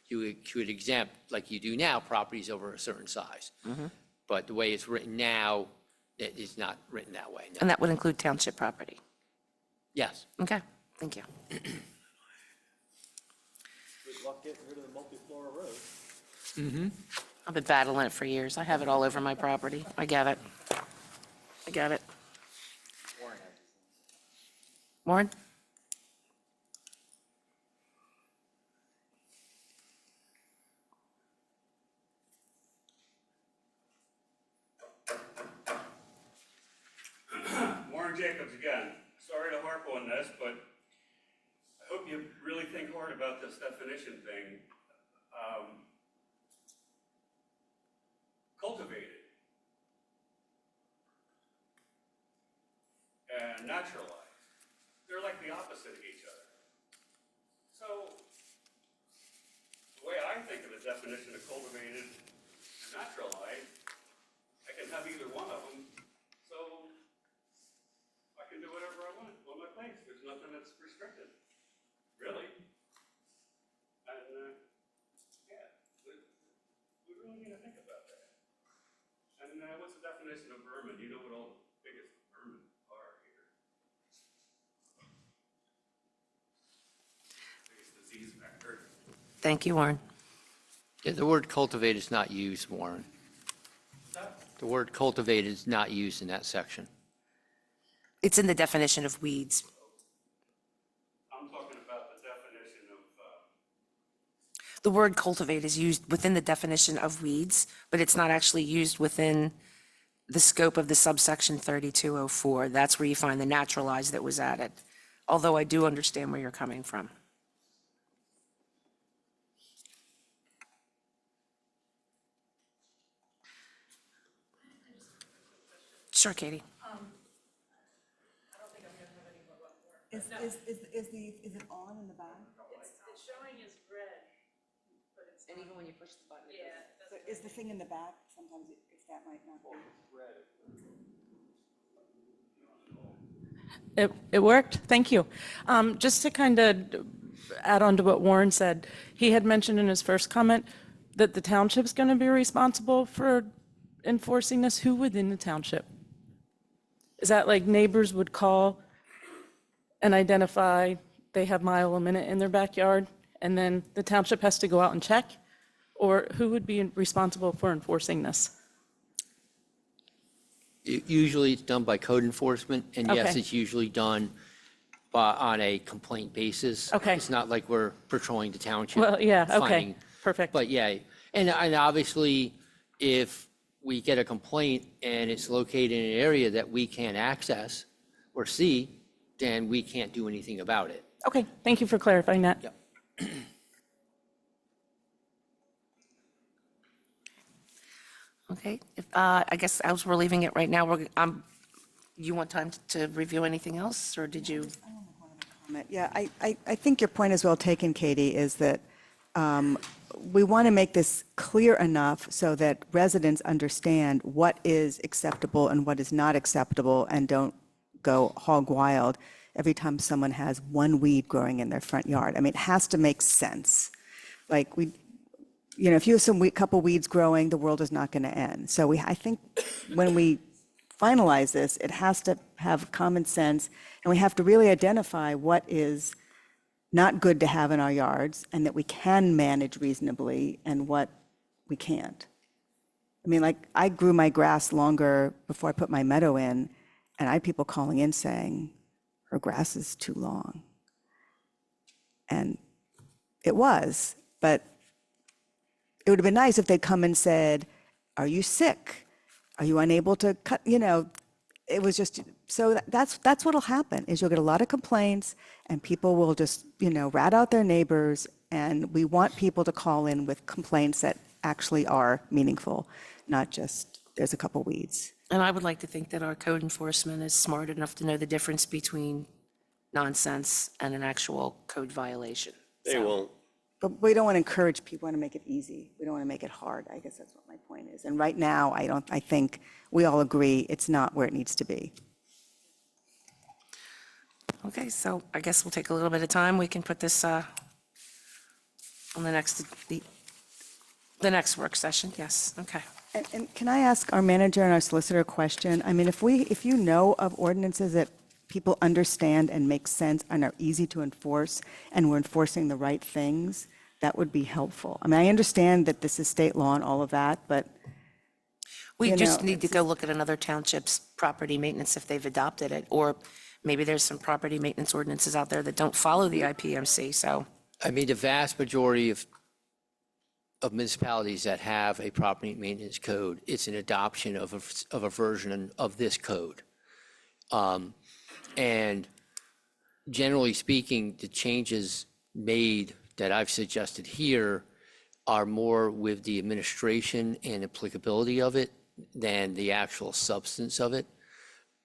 You could exempt, like you do now, properties over a certain size. But the way it's written now, it is not written that way. No. And that would include township property? Yes. Okay, thank you. Good luck getting rid of the multi-flora road. I've been battling it for years. I have it all over my property. I get it. Warren? Warren Jacobs again. Sorry to harp on this, but I hope you really think hard about this definition thing. Cultivated and naturalized. They're like the opposite of each other. So the way I think of the definition of cultivated and naturalized, I can have either one of them. So I can do whatever I want on my place. There's nothing that's restricted, really. And yeah, we really need to think about that. And what's the definition of vermin? You know what all the biggest vermin are here. Biggest disease vector. Thank you, Warren. Yeah, the word cultivate is not used, Warren. The word cultivate is not used in that section. It's in the definition of weeds. I'm talking about the definition of, The word cultivate is used within the definition of weeds, but it's not actually used within the scope of the subsection 3204. That's where you find the naturalized that was added, although I do understand where you're coming from. Sure, Katie. Is it on in the back? It's showing as red, but it's And even when you push the button, yeah. So is the thing in the back, sometimes if that might not be. It worked, thank you. Just to kind of add on to what Warren said, he had mentioned in his first comment that the township's going to be responsible for enforcing this. Who within the township? Is that like neighbors would call and identify they have mile a minute in their backyard, and then the township has to go out and check? Or who would be responsible for enforcing this? Usually it's done by code enforcement, and yes, Okay. it's usually done on a complaint basis. Okay. It's not like we're patrolling the township. Well, yeah, okay, finding- perfect. But yeah, and obviously, if we get a complaint and it's located in an area that we can't access or see, then we can't do anything about it. Okay, thank you for clarifying that. Yep. Okay, I guess as we're leaving it right now, you want time to review anything else, or did you? Comment. Yeah, I think your point is well taken, Katie, is that we want to make this clear enough so that residents understand what is acceptable and what is not acceptable, and don't go hog wild every time someone has one weed growing in their front yard. I mean, it has to make sense. Like if you have couple weeds growing, the world is not going to end. So I think when we finalize this, it has to have common sense, and we have to really identify what is not good to have in our yards and that we can manage reasonably, and what we can't. I mean, like, I grew my grass longer before I put my meadow in, and I had people calling in saying, her grass is too long. And it was, but it would have been nice if they'd come and said, are you sick? Are you unable to cut, it was just, so that's what'll happen, is you'll get a lot of complaints, and people will just, rat out their neighbors, and we want people to call in with complaints that actually are meaningful, not just, there's a couple weeds. And I would like to think that our code enforcement is smart enough to know the difference between nonsense and an actual code violation. They won't. But we don't want to encourage people, we want to make it easy. We don't want to make it hard. I guess that's what my point is. And right now, I think we all agree it's not where it needs to be. Okay, so I guess we'll take a little bit of time. We can put this on the next work session. Yes, okay. And can I ask our manager and our solicitor a question? I mean, if you know of ordinances that people understand and make sense and are easy to enforce, and we're enforcing the right things, that would be helpful. I mean, I understand that this is state law and all of that, but We You just know, need to it's go look at another township's property maintenance if they've adopted it, or maybe there's some property maintenance ordinances out there that don't follow the IPMC, so. I mean, the vast majority of municipalities that have a property maintenance code, it's an adoption of a version of this code. And generally speaking, the changes made that I've suggested here are more with the administration and applicability of it than the actual substance of it.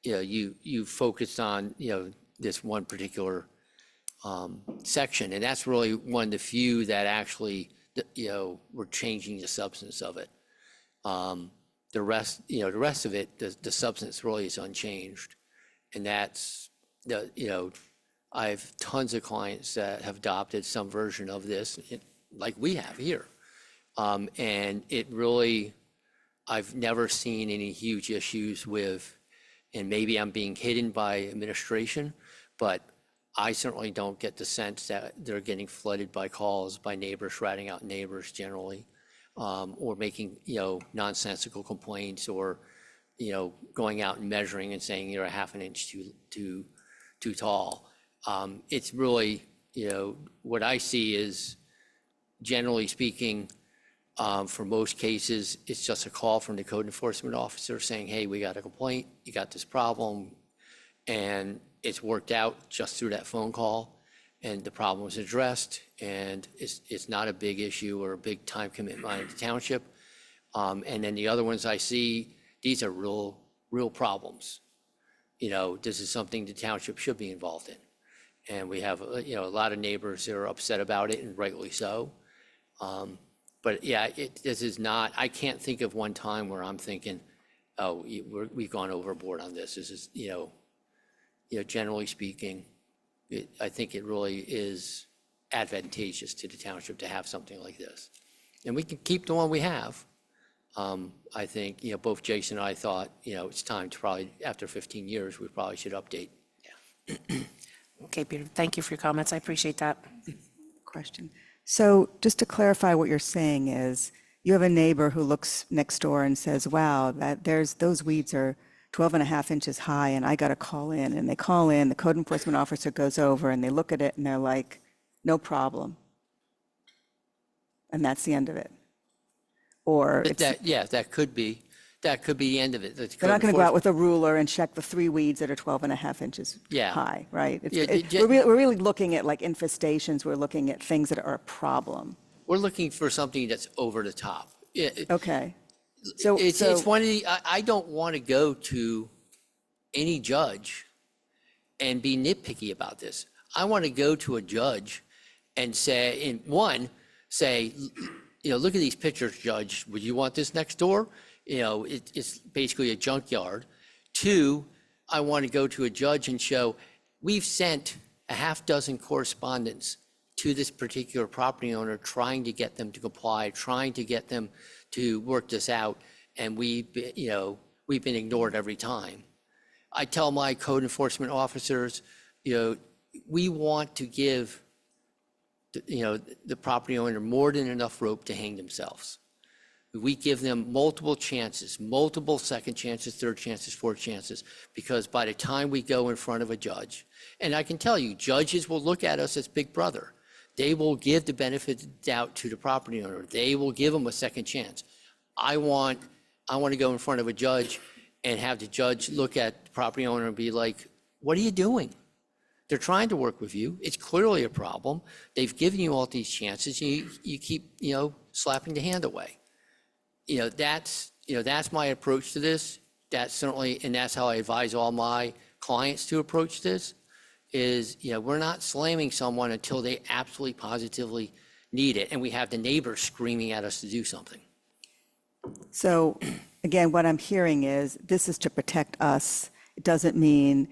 You know, you focused on, this one particular section, and that's really one of the few that actually, were changing the substance of it. The rest of it, the substance really is unchanged. And that's, I have tons of clients that have adopted some version of this, like we have here. And it really, I've never seen any huge issues with, and maybe I'm being hidden by administration, but I certainly don't get the sense that they're getting flooded by calls by neighbors, ratting out neighbors generally, or making, nonsensical complaints, or, going out and measuring and saying you're a half an inch too tall. It's really, what I see is, generally speaking, for most cases, it's just a call from the code enforcement officer saying, hey, we got a complaint, you got this problem, and it's worked out just through that phone call, and the problem was addressed, and it's not a big issue or a big time commitment by the township. And then the other ones I see, these are real problems. This is something the township should be involved in. And we have, a lot of neighbors that are upset about it, and rightly so. But yeah, this is not, I can't think of one time where I'm thinking, oh, we've gone overboard on this. This is, generally speaking, I think it really is advantageous to the township to have something like this. And we can keep the one we have. I think, both Jason and I thought, it's time to probably, after 15 years, we probably should update. Okay, Peter, thank you for your comments. I appreciate that. Question. So just to clarify, what you're saying is, you have a neighbor who looks next door and says, wow, those weeds are 12 and a half inches high, and I got to call in. And they call in, the code enforcement officer goes over, and they look at it, and they're like, no problem. And that's the end of it. Or it's, That could be the end of it. they're not going to go out with a ruler and check the 3 weeds that are 12 and a half inches high, right? We're really looking at like infestations. We're looking at things that are a problem. We're looking for something that's over the top. Okay. So It's one of the, I don't want to go to any judge and be nitpicky about this. I want to go to a judge and say, look at these pictures, Judge. Would you want this next door? It's basically a junkyard. 2, I want to go to a judge and show, we've sent a half dozen correspondents to this particular property owner, trying to get them to comply, trying to get them to work this out, and we've been ignored every time. I tell my code enforcement officers, we want to give the property owner more than enough rope to hang themselves. We give them multiple chances, multiple second chances, third chances, fourth chances, because by the time we go in front of a judge, and I can tell you, judges will look at us as big brother. They will give the benefit of the doubt to the property owner. They will give them a second chance. I want to go in front of a judge and have the judge look at the property owner and be like, what are you doing? They're trying to work with you. It's clearly a problem. They've given you all these chances. You keep, slapping the hand away. That's my approach to this. That's certainly, and that's how I advise all my clients to approach this, is, we're not slamming someone until they absolutely positively need it. And we have the neighbors screaming at us to do something. So again, what I'm hearing is, this is to protect us. It doesn't mean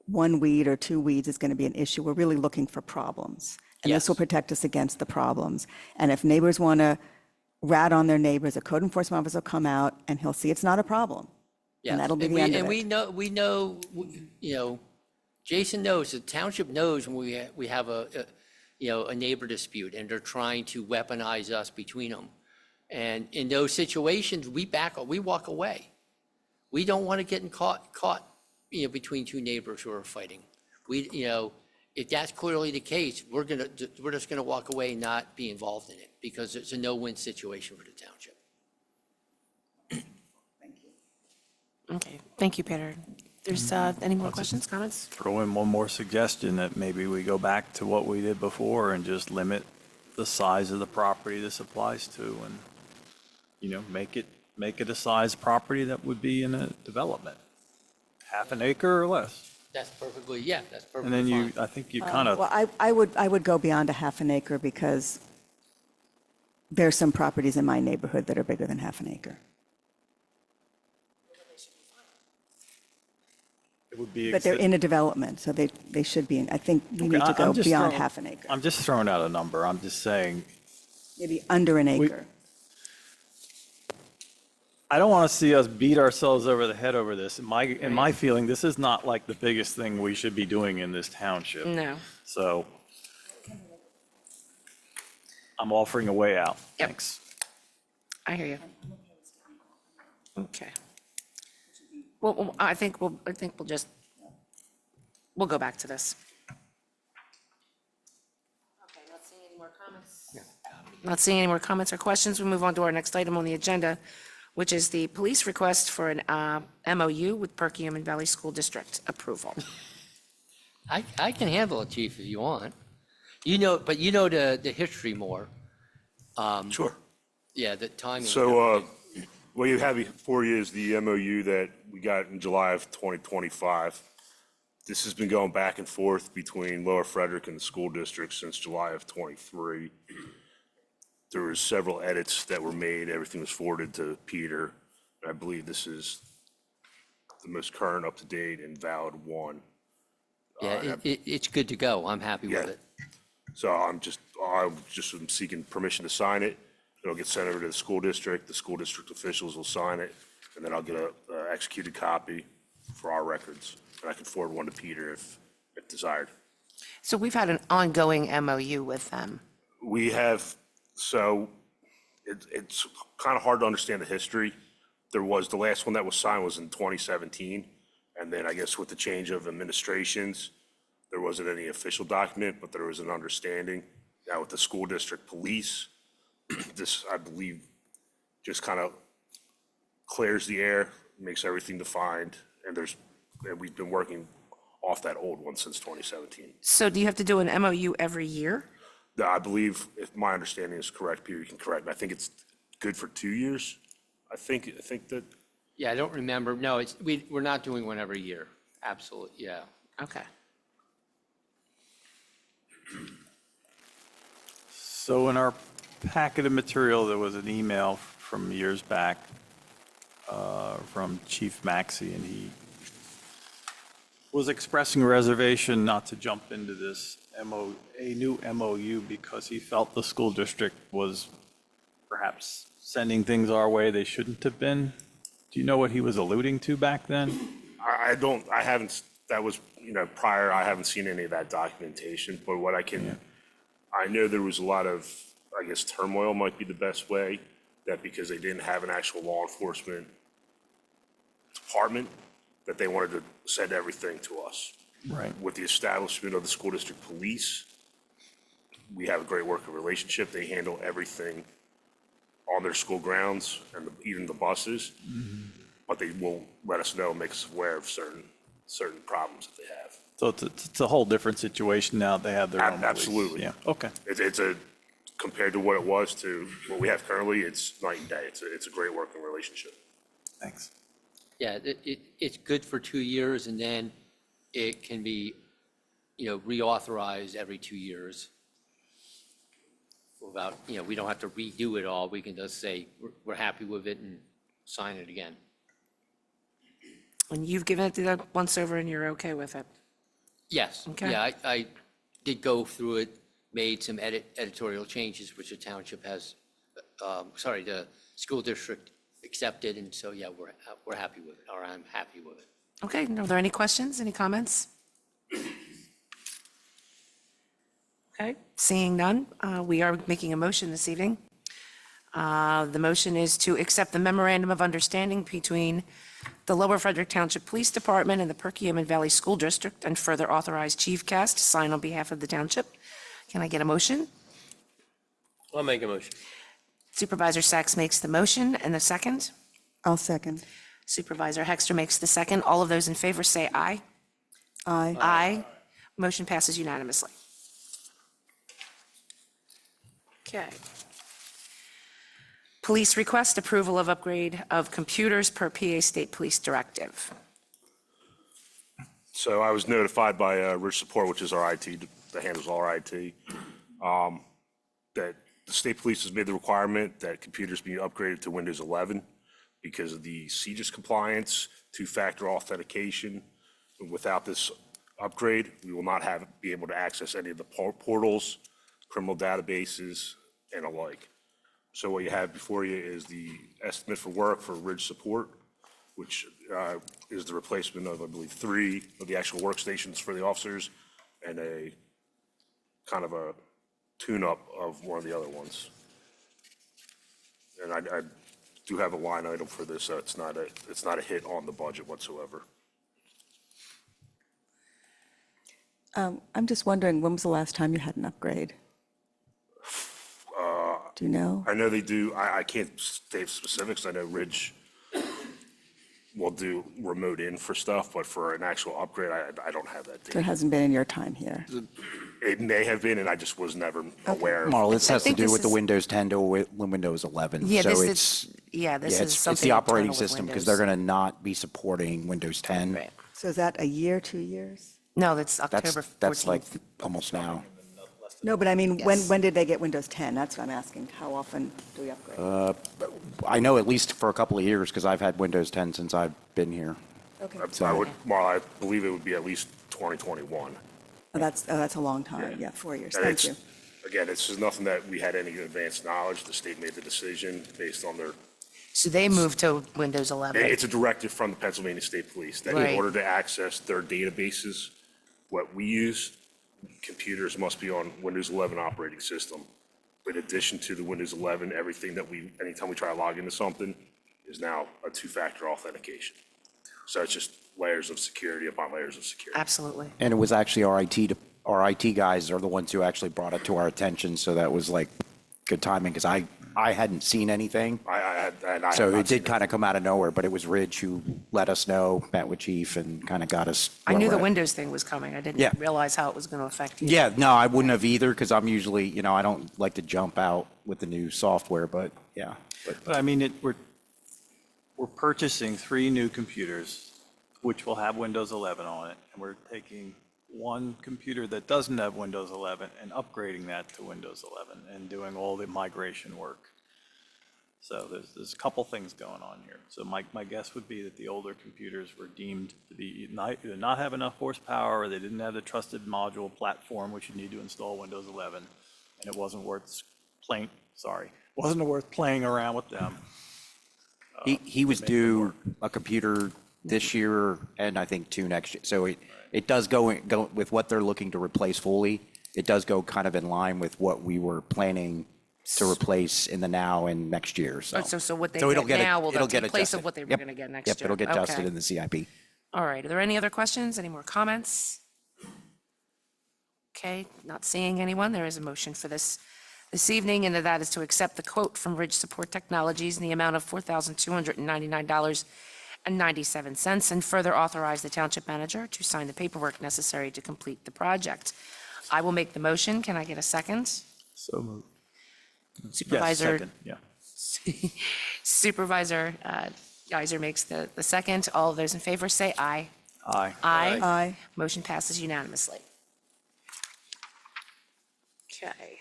1 weed or 2 weeds is going to be an issue. We're really looking for problems. And this will protect us against the problems. And if neighbors want to rat on their neighbors, a code enforcement officer will come out and he'll see it's not a problem. Yeah. And that'll be the end of it. And we know, Jason knows, the township knows when we have a neighbor dispute and they're trying to weaponize us between them. And in those situations, we walk away. We don't want to get caught between two neighbors who are fighting. If that's clearly the case, we're just gonna walk away and not be involved in it because it's a no-win situation for the township. Okay, thank you, Peter. There's any more questions, comments? Throw in one more suggestion that maybe we go back to what we did before and just limit the size of the property this applies to and, make it a size property that would be in a development. Half an acre or less. That's perfectly, yeah, that's And perfectly then fine. I think you kind of, Well, I would go beyond a half an acre because there are some properties in my neighborhood that are bigger than half an acre. it would be. But they're in a development, so they should be, I think we need to I'm go just beyond throwing- half an acre, I'm just throwing out a number. I'm just saying, maybe under an acre. I don't want to see us beat ourselves over the head over this. In my feeling, this is not like the biggest thing we should be doing in this township. No. So I'm offering a way out. Yep. Thanks. I hear you. Okay. Well, I think we'll go back to this. Okay, not seeing any more comments? Not seeing any more comments or questions, we move on to our next item on the agenda, which is the police request for an MOU with Perkiomen Valley School District approval. I can handle it, Chief, if you want. But the history more. Sure. Yeah, the timing. So what you have before you is the MOU that we got in July of 2025. This has been going back and forth between Lower Frederick and the school district since July of '23. There were several edits that were made. Everything was forwarded to Peter. I believe this is the most current, up-to-date, and valid one. Yeah, it's good to go. I'm happy with Yeah. it. So I'm just seeking permission to sign it. It'll get sent over to the school district. The school district officials will sign it, and then I'll get a executed copy for our records. And I can forward one to Peter if desired. So we've had an ongoing MOU with them. We have, so it's kind of hard to understand the history. The last one that was signed was in 2017. And then I guess with the change of administrations, there wasn't any official document, but there was an understanding. Now with the school district police, this, I believe, just kind of clears the air, makes everything defined. And we've been working off that old one since 2017. So do you have to do an MOU every year? I believe, if my understanding is correct, Peter, you can correct me. I think it's good for 2 years. I think that, Yeah, I don't remember. No, we're not doing one every year. Absolutely, yeah. Okay. So in our packet of material, there was an email from years back from Chief Maxey, and he was expressing reservation not to jump into this a new MOU because he felt the school district was perhaps sending things our way they shouldn't have been. Do you know what he was alluding to back then? I haven't, that was, prior, I haven't seen any of that documentation, but what I know there was a lot of, I guess, turmoil might be the best way, that because they didn't have an actual law enforcement department, that they wanted to send everything to us. Right. With the establishment of the school district police, we have a great working relationship. They handle everything on their school grounds and even the buses, but they won't let us know, make us aware of certain problems that they have. So it's a whole different situation now. They have their own police. Absolutely. Yeah, okay. Compared to what it was to what we have currently, it's night and day. It's a great working relationship. Thanks. Yeah, it's good for 2 years, and then it can be, reauthorized every 2 years. Without, we don't have to redo it all. We can just say, we're happy with it and sign it again. And you've given it to them once over and you're okay with it? Yes. Okay. Yeah, I did go through it, made some editorial changes, which the township has, the school district accepted, and so, yeah, we're happy with it, or I'm happy with it. Okay, are there any questions, any comments? Okay, seeing none, we are making a motion this evening. The motion is to accept the memorandum of understanding between the Lower Frederick Township Police Department and the Perkiomen Valley School District, and further authorize Chief Cass to sign on behalf of the township. Can I get a motion? I'll make a motion. Supervisor Sachs makes the motion, and the second? I'll second. Supervisor Hexter makes the second. All of those in favor say aye. Aye. Aye. Motion passes unanimously. Okay. Police request approval of upgrade of computers per PA State Police Directive. So I was notified by Rich Support, which is our IT, that handles all our IT, that the state police has made the requirement that computers be upgraded to Windows 11 because of the CJIS compliance, two-factor authentication. Without this upgrade, we will not be able to access any of the portals, criminal databases, and alike. So what you have before you is the estimate for work for Ridge Support, which is the replacement of, I believe, 3 of the actual workstations for the officers and a kind of a tune-up of one of the other ones. And I do have a line item for this, so it's not a hit on the budget whatsoever. I'm just wondering, when was the last time you had an upgrade? Do you know? I know they do, I can't state specifics, I know Ridge will do remote in for stuff, but for an actual upgrade, I don't have that So it data. hasn't been in your time here. It may have been, and I just was never aware of. Marla, this has to think do this with the is- Windows 10 to Windows 11. Yeah, So this it's- is, yeah, this yeah, is it's something the operating internal with system because Windows. they're going to not be supporting Windows 10. Right. So is that a year, 2 years? No, that's That's, October 14th. that's like almost now. No, but I mean, Yes. when did they get Windows 10? That's what I'm asking. How often do we upgrade? I know at least for a couple of years because I've had Windows 10 since I've been here. Okay. I would, Marla, I believe it would be at least 2021. Oh, that's a long time. Yeah, 4 years. And Thank it's, you. again, it's just nothing that we had any advanced knowledge. The state made the decision based on their, So they moved to Windows 11. it's a directive from the Pennsylvania State Police that in Right. order to access their databases, what we use, computers must be on Windows 11 operating system. In addition to the Windows 11, everything that anytime we try to log into something is now a two-factor authentication. So it's just layers of security upon layers of security. Absolutely. And it was actually our IT guys are the ones who actually brought it to our attention. So that was like good timing because I hadn't seen anything. I have So not it seen did kind of come out of nowhere, but it was Ridge who let us know, met with Chief and kind of got us. I where knew we're the at. Windows thing was coming. I Yeah. didn't realize how it was going to affect you. Yeah, no, I wouldn't have either because I'm usually, I don't like to jump out with the new software, but yeah. But I mean, we're purchasing 3 new computers, which will have Windows 11 on it, and we're taking one computer that doesn't have Windows 11 and upgrading that to Windows 11 and doing all the migration work. So there's a couple things going on here. So my guess would be that the older computers were deemed to be either not have enough horsepower, or they didn't have the trusted module platform, which you need to install Windows 11, and it wasn't worth playing around with them. He was due a computer this year and I think 2 next year. So it does go with what they're looking to replace fully. It does go kind of in line with what we were planning to replace in the now and next year, so. So what they it'll get now will it'll take get place of adjusted. what they were Yep. going to get next Yep, year. it'll get adjusted Okay. in the CIP. All right. Are there any other questions? Any more comments? Okay, not seeing anyone. There is a motion for this evening, and that is to accept the quote from Ridge Support Technologies in the amount of $4,299.97 and further authorize the township manager to sign the paperwork necessary to complete the project. I will make the motion. Can I get a second? So moved. Yes, Supervisor, second, yeah. Supervisor Geiser makes the second. All of those in favor say aye. Aye. Aye. Aye. Motion passes unanimously. Okay.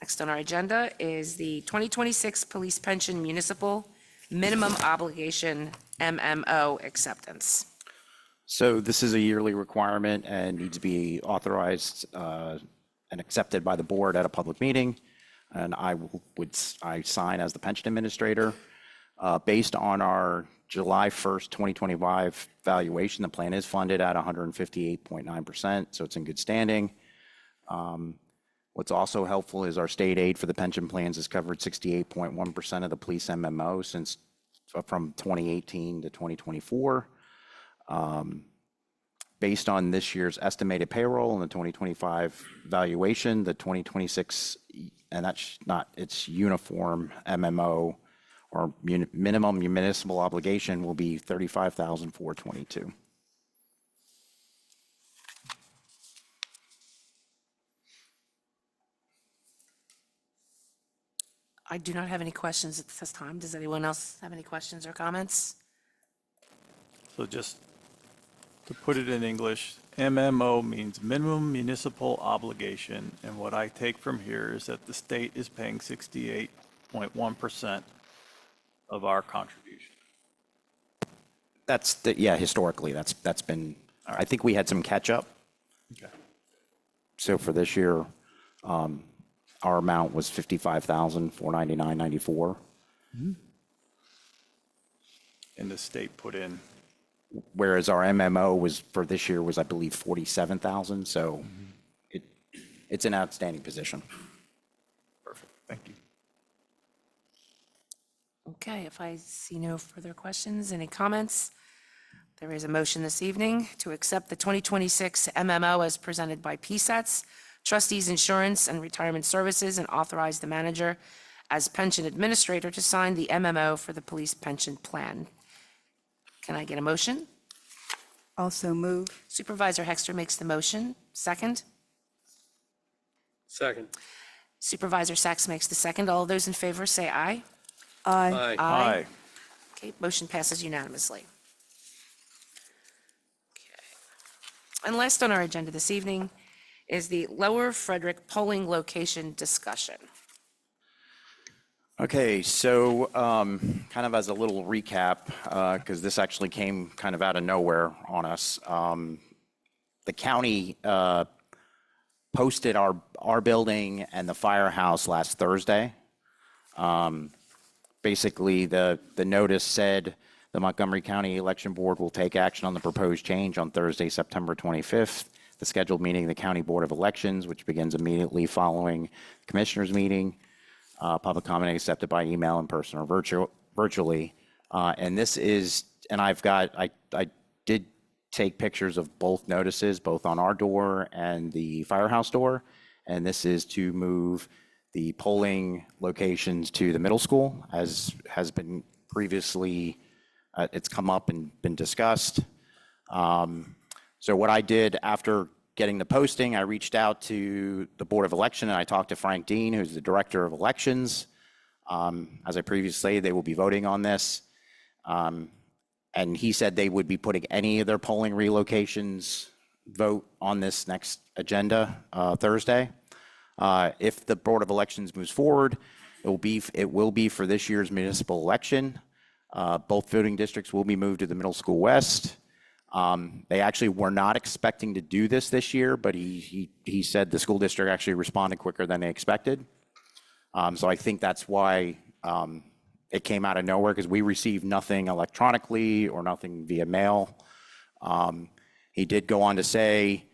Next on our agenda is the 2026 Police Pension Municipal Minimum Obligation MMO acceptance. So this is a yearly requirement and needs to be authorized and accepted by the board at a public meeting. And I sign as the pension administrator. Based on our July 1st, 2025 valuation, the plan is funded at 158.9%, so it's in good standing. What's also helpful is our state aid for the pension plans has covered 68.1% of the police MMO since from 2018 to 2024. Based on this year's estimated payroll and the 2025 valuation, the 2026, and that's not, it's uniform MMO or minimum municipal obligation will be $35,422. I do not have any questions at this time. Does anyone else have any questions or comments? So just to put it in English, MMO means minimum municipal obligation, and what I take from here is that the state is paying 68.1% of our contribution. That's the, yeah, historically, that's been, I think we had some catch up. Okay. So for this year, our amount was $55,499.94. And the state put in, Whereas our MMO was, for this year, was, I believe, 47,000. So it's an outstanding position. perfect, thank you. Okay, if I see no further questions, any comments? There is a motion this evening to accept the 2026 MMO as presented by PSETS, Trustees Insurance and Retirement Services, and authorize the manager as pension administrator to sign the MMO for the police pension plan. Can I get a motion? Also move. Supervisor Hexter makes the motion. Second? Second. Supervisor Sachs makes the second. All of those in favor say aye. Aye. Aye. Okay, motion passes unanimously. Okay. And last on our agenda this evening is the Lower Frederick polling location discussion. Okay, so kind of as a little recap, because this actually came kind of out of nowhere on us. The county posted our building and the firehouse last Thursday. Basically, the notice said the Montgomery County Election Board will take action on the proposed change on Thursday, September 25th, the scheduled meeting of the County Board of Elections, which begins immediately following the Commissioners' meeting. Public comment accepted by email, in person, or virtually. And this is, and I did take pictures of both notices, both on our door and the firehouse door. And this is to move the polling locations to the middle school, as has been previously, it's come up and been discussed. So what I did after getting the posting, I reached out to the Board of Election and I talked to Frank Dean, who's the Director of Elections. As I previously said, they will be voting on this. And he said they would be putting any of their polling relocations vote on this next agenda Thursday. If the Board of Elections moves forward, it will be for this year's municipal election. Both voting districts will be moved to the Middle School West. They actually were not expecting to do this year, but he said the school district actually responded quicker than they expected. So I think that's why it came out of nowhere, because we received nothing electronically or nothing via mail. He did go on to say,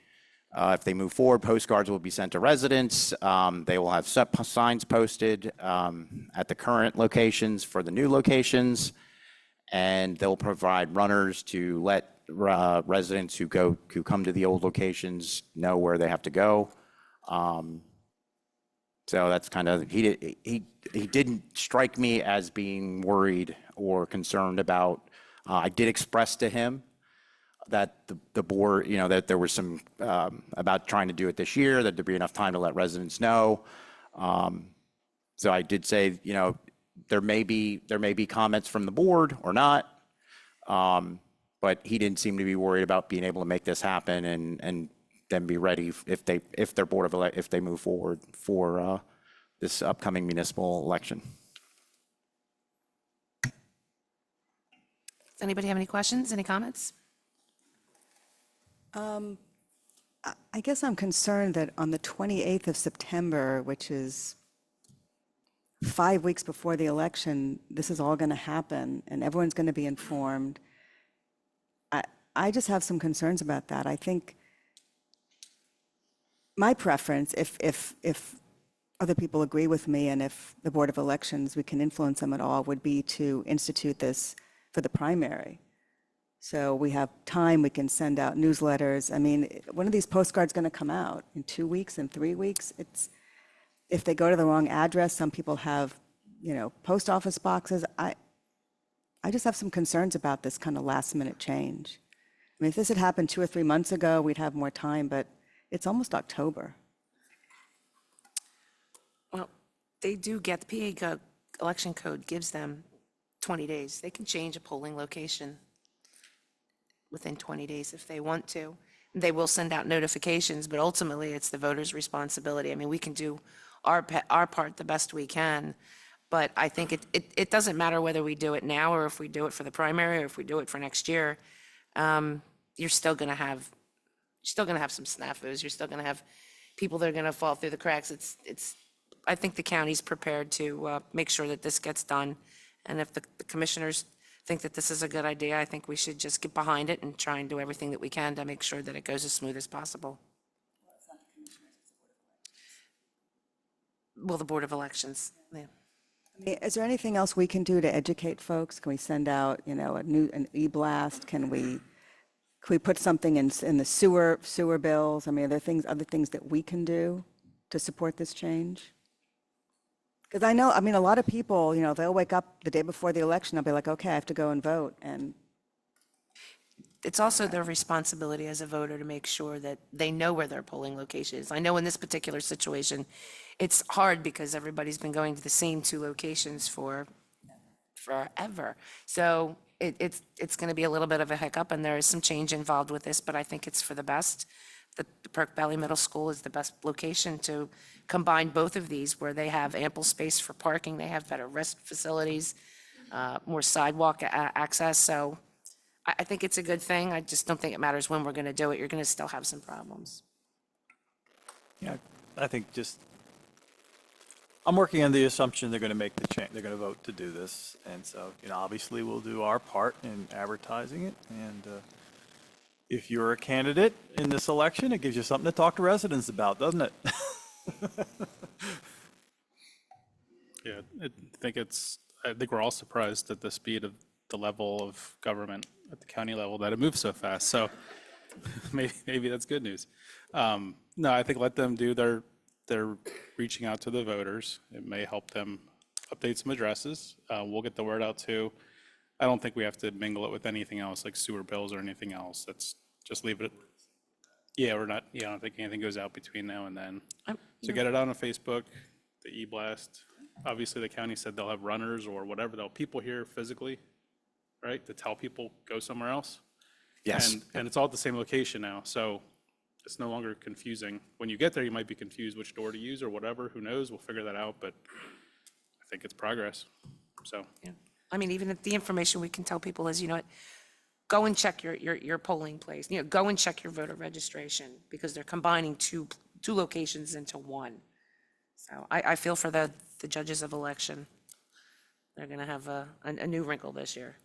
if they move forward, postcards will be sent to residents. They will have signs posted at the current locations for the new locations, and they'll provide runners to let residents who come to the old locations know where they have to go. So that's kind of, he didn't strike me as being worried or concerned about. I did express to him that the board, that there was some about trying to do it this year, that there'd be enough time to let residents know. So I did say, there may be comments from the board or not. But he didn't seem to be worried about being able to make this happen and then be ready if they move forward for this upcoming municipal election. Does anybody have any questions, any comments? I guess I'm concerned that on the 28th of September, which is 5 weeks before the election, this is all going to happen and everyone's going to be informed. I just have some concerns about that. I think my preference, if other people agree with me, and if the Board of Elections, we can influence them at all, would be to institute this for the primary. So we have time, we can send out newsletters. I mean, when are these postcards going to come out? In 2 weeks, in 3 weeks? If they go to the wrong address, some people have, post office boxes. I just have some concerns about this kind of last minute change. I mean, if this had happened 2 or 3 months ago, we'd have more time, but it's almost October. Well, they do get, the election code gives them 20 days. They can change a polling location within 20 days if they want to. They will send out notifications, but ultimately it's the voter's responsibility. I mean, we can do our part the best we can, but I think it doesn't matter whether we do it now or if we do it for the primary or if we do it for next year. You're still going to have some snafus. You're still going to have people that are going to fall through the cracks. I think the county's prepared to make sure that this gets done. And if the commissioners think that this is a good idea, I think we should just get behind it and try and do everything that we can to make sure that it goes as smooth as possible. Well, the Board of Elections, yeah. Is there anything else we can do to educate folks? Can we send out, an e-blast? Can we put something in the sewer bills? I mean, are there other things that we can do to support this change? Because I know, a lot of people, they'll wake up the day before the election, they'll be like, okay, I have to go and vote, and It's also their responsibility as a voter to make sure that they know where their polling location is. I know in this particular situation, it's hard because everybody's been going to the same 2 locations for forever. So it's going to be a little bit of a hiccup, and there is some change involved with this, but I think it's for the best. The Perk Valley Middle School is the best location to combine both of these, where they have ample space for parking, they have better rest facilities, more sidewalk access. So I think it's a good thing. I just don't think it matters when we're going to do it. You're going to still have some problems. Yeah, I think I'm working on the assumption they're going to make the change, they're going to vote to do this. And so, obviously we'll do our part in advertising it. And if you're a candidate in this election, it gives you something to talk to residents about, doesn't it? Yeah, I think we're all surprised at the speed of the level of government at the county level, that it moves so fast. So maybe that's good news. No, I think let them do their reaching out to the voters. It may help them update some addresses. We'll get the word out too. I don't think we have to mingle it with anything else like sewer bills or anything else. That's just leave it. Yeah, I don't think anything goes out between now and then. So get it on Facebook, the e-blast. Obviously, the county said they'll have runners or whatever. They'll people here physically, right, to tell people go somewhere else. Yes. And it's all at the same location now, so it's no longer confusing. When you get there, you might be confused which door to use or whatever. Who knows? We'll figure that out, but I think it's progress. So. Yeah. I mean, even if the information we can tell people is, go and check your polling place, go and check your voter registration, because they're combining two locations into one. So I feel for the judges of election. They're going to have a new wrinkle this year.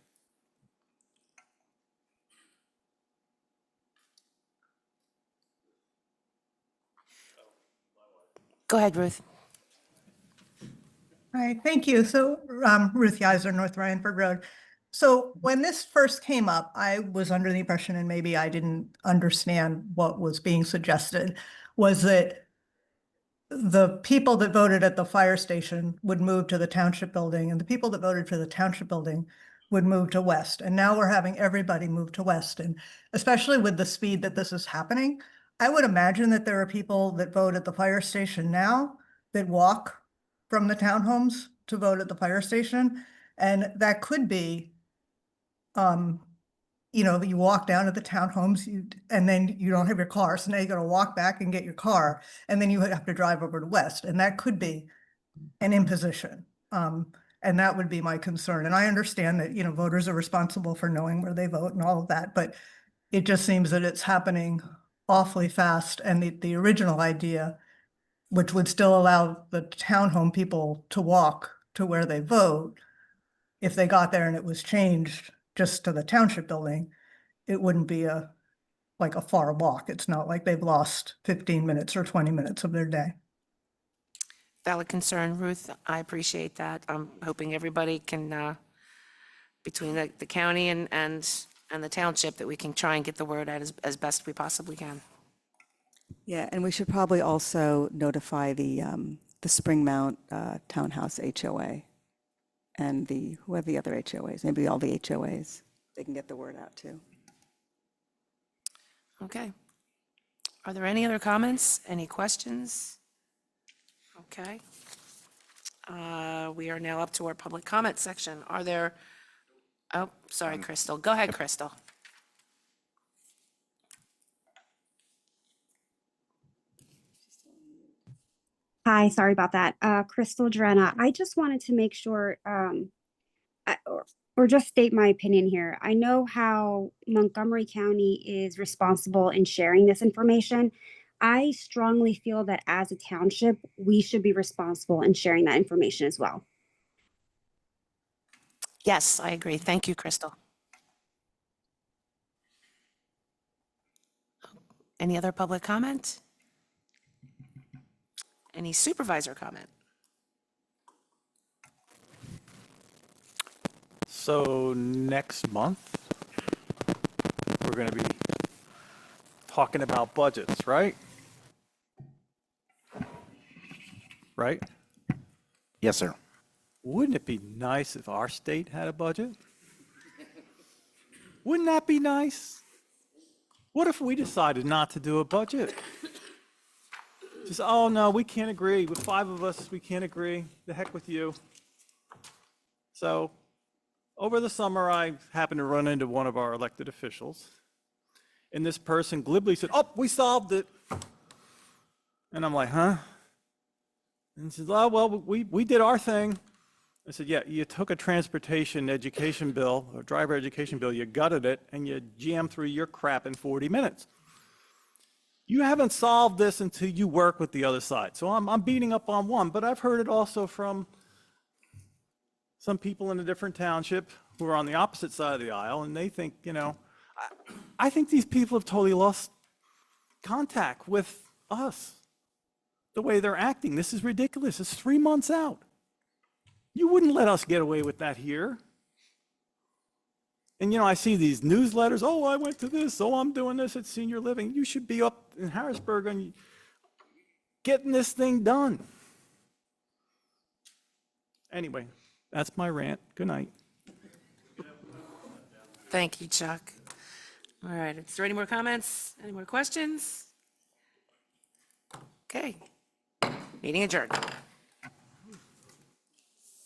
Go ahead, Ruth. Hi, thank you. So Ruth Yeiser, North Ryanford Road. So when this first came up, I was under the impression, and maybe I didn't understand what was being suggested, was that the people that voted at the fire station would move to the township building, and the people that voted for the township building would move to West. And now we're having everybody move to West. And especially with the speed that this is happening, I would imagine that there are people that vote at the fire station now that walk from the townhomes to vote at the fire station. And that could be, you walk down to the townhomes and then you don't have your car. So now you got to walk back and get your car. And then you have to drive over to West. And that could be an imposition. And that would be my concern. And I understand that, voters are responsible for knowing where they vote and all of that. But it just seems that it's happening awfully fast. And the original idea, which would still allow the townhome people to walk to where they vote, if they got there and it was changed just to the township building, it wouldn't be like a far walk. It's not like they've lost 15 minutes or 20 minutes of their day. valid concern, Ruth. I appreciate that. I'm hoping everybody can, between the county and the township, that we can try and get the word out as best we possibly can. Yeah, and we should probably also notify the Springmount Townhouse HOA and who are the other HOAs? Maybe all the HOAs. They can get the word out too. Okay. Are there any other comments? Any questions? Okay. We are now up to our public comment section. Are there, oh, sorry, Crystal. Go ahead, Crystal. Hi, sorry about that. Crystal Drenna. I just wanted to make sure, or just state my opinion here. I know how Montgomery County is responsible in sharing this information. I strongly feel that as a township, we should be responsible in sharing that information as well. Yes, I agree. Thank you, Crystal. Any other public comment? Any supervisor comment? So next month, we're going to be talking about budgets, right? Right? Yes, sir. Wouldn't it be nice if our state had a budget? Wouldn't that be nice? What if we decided not to do a budget? Just, oh no, we can't agree. With 5 of us, we can't agree. The heck with you. So over the summer, I happened to run into one of our elected officials. And this person glibly said, oh, we solved it. And I'm like, huh? And he says, oh, well, we did our thing. I said, yeah, you took a transportation education bill, or driver education bill, you gutted it, and you jammed through your crap in 40 minutes. You haven't solved this until you work with the other side. So I'm beating up on one, but I've heard it also from some people in a different township who are on the opposite side of the aisle, and they think, you know, I think these people have totally lost contact with us, the way they're acting. This is ridiculous. It's 3 months out. You wouldn't let us get away with that here. And, you know, I see these newsletters, oh, I went to this, oh, I'm doing this at Senior Living. You should be up in Harrisburg and getting this thing done. Anyway, that's my rant. Good night. Thank you, Chuck. All right, is there any more comments? Any more questions? Okay, meeting adjourned.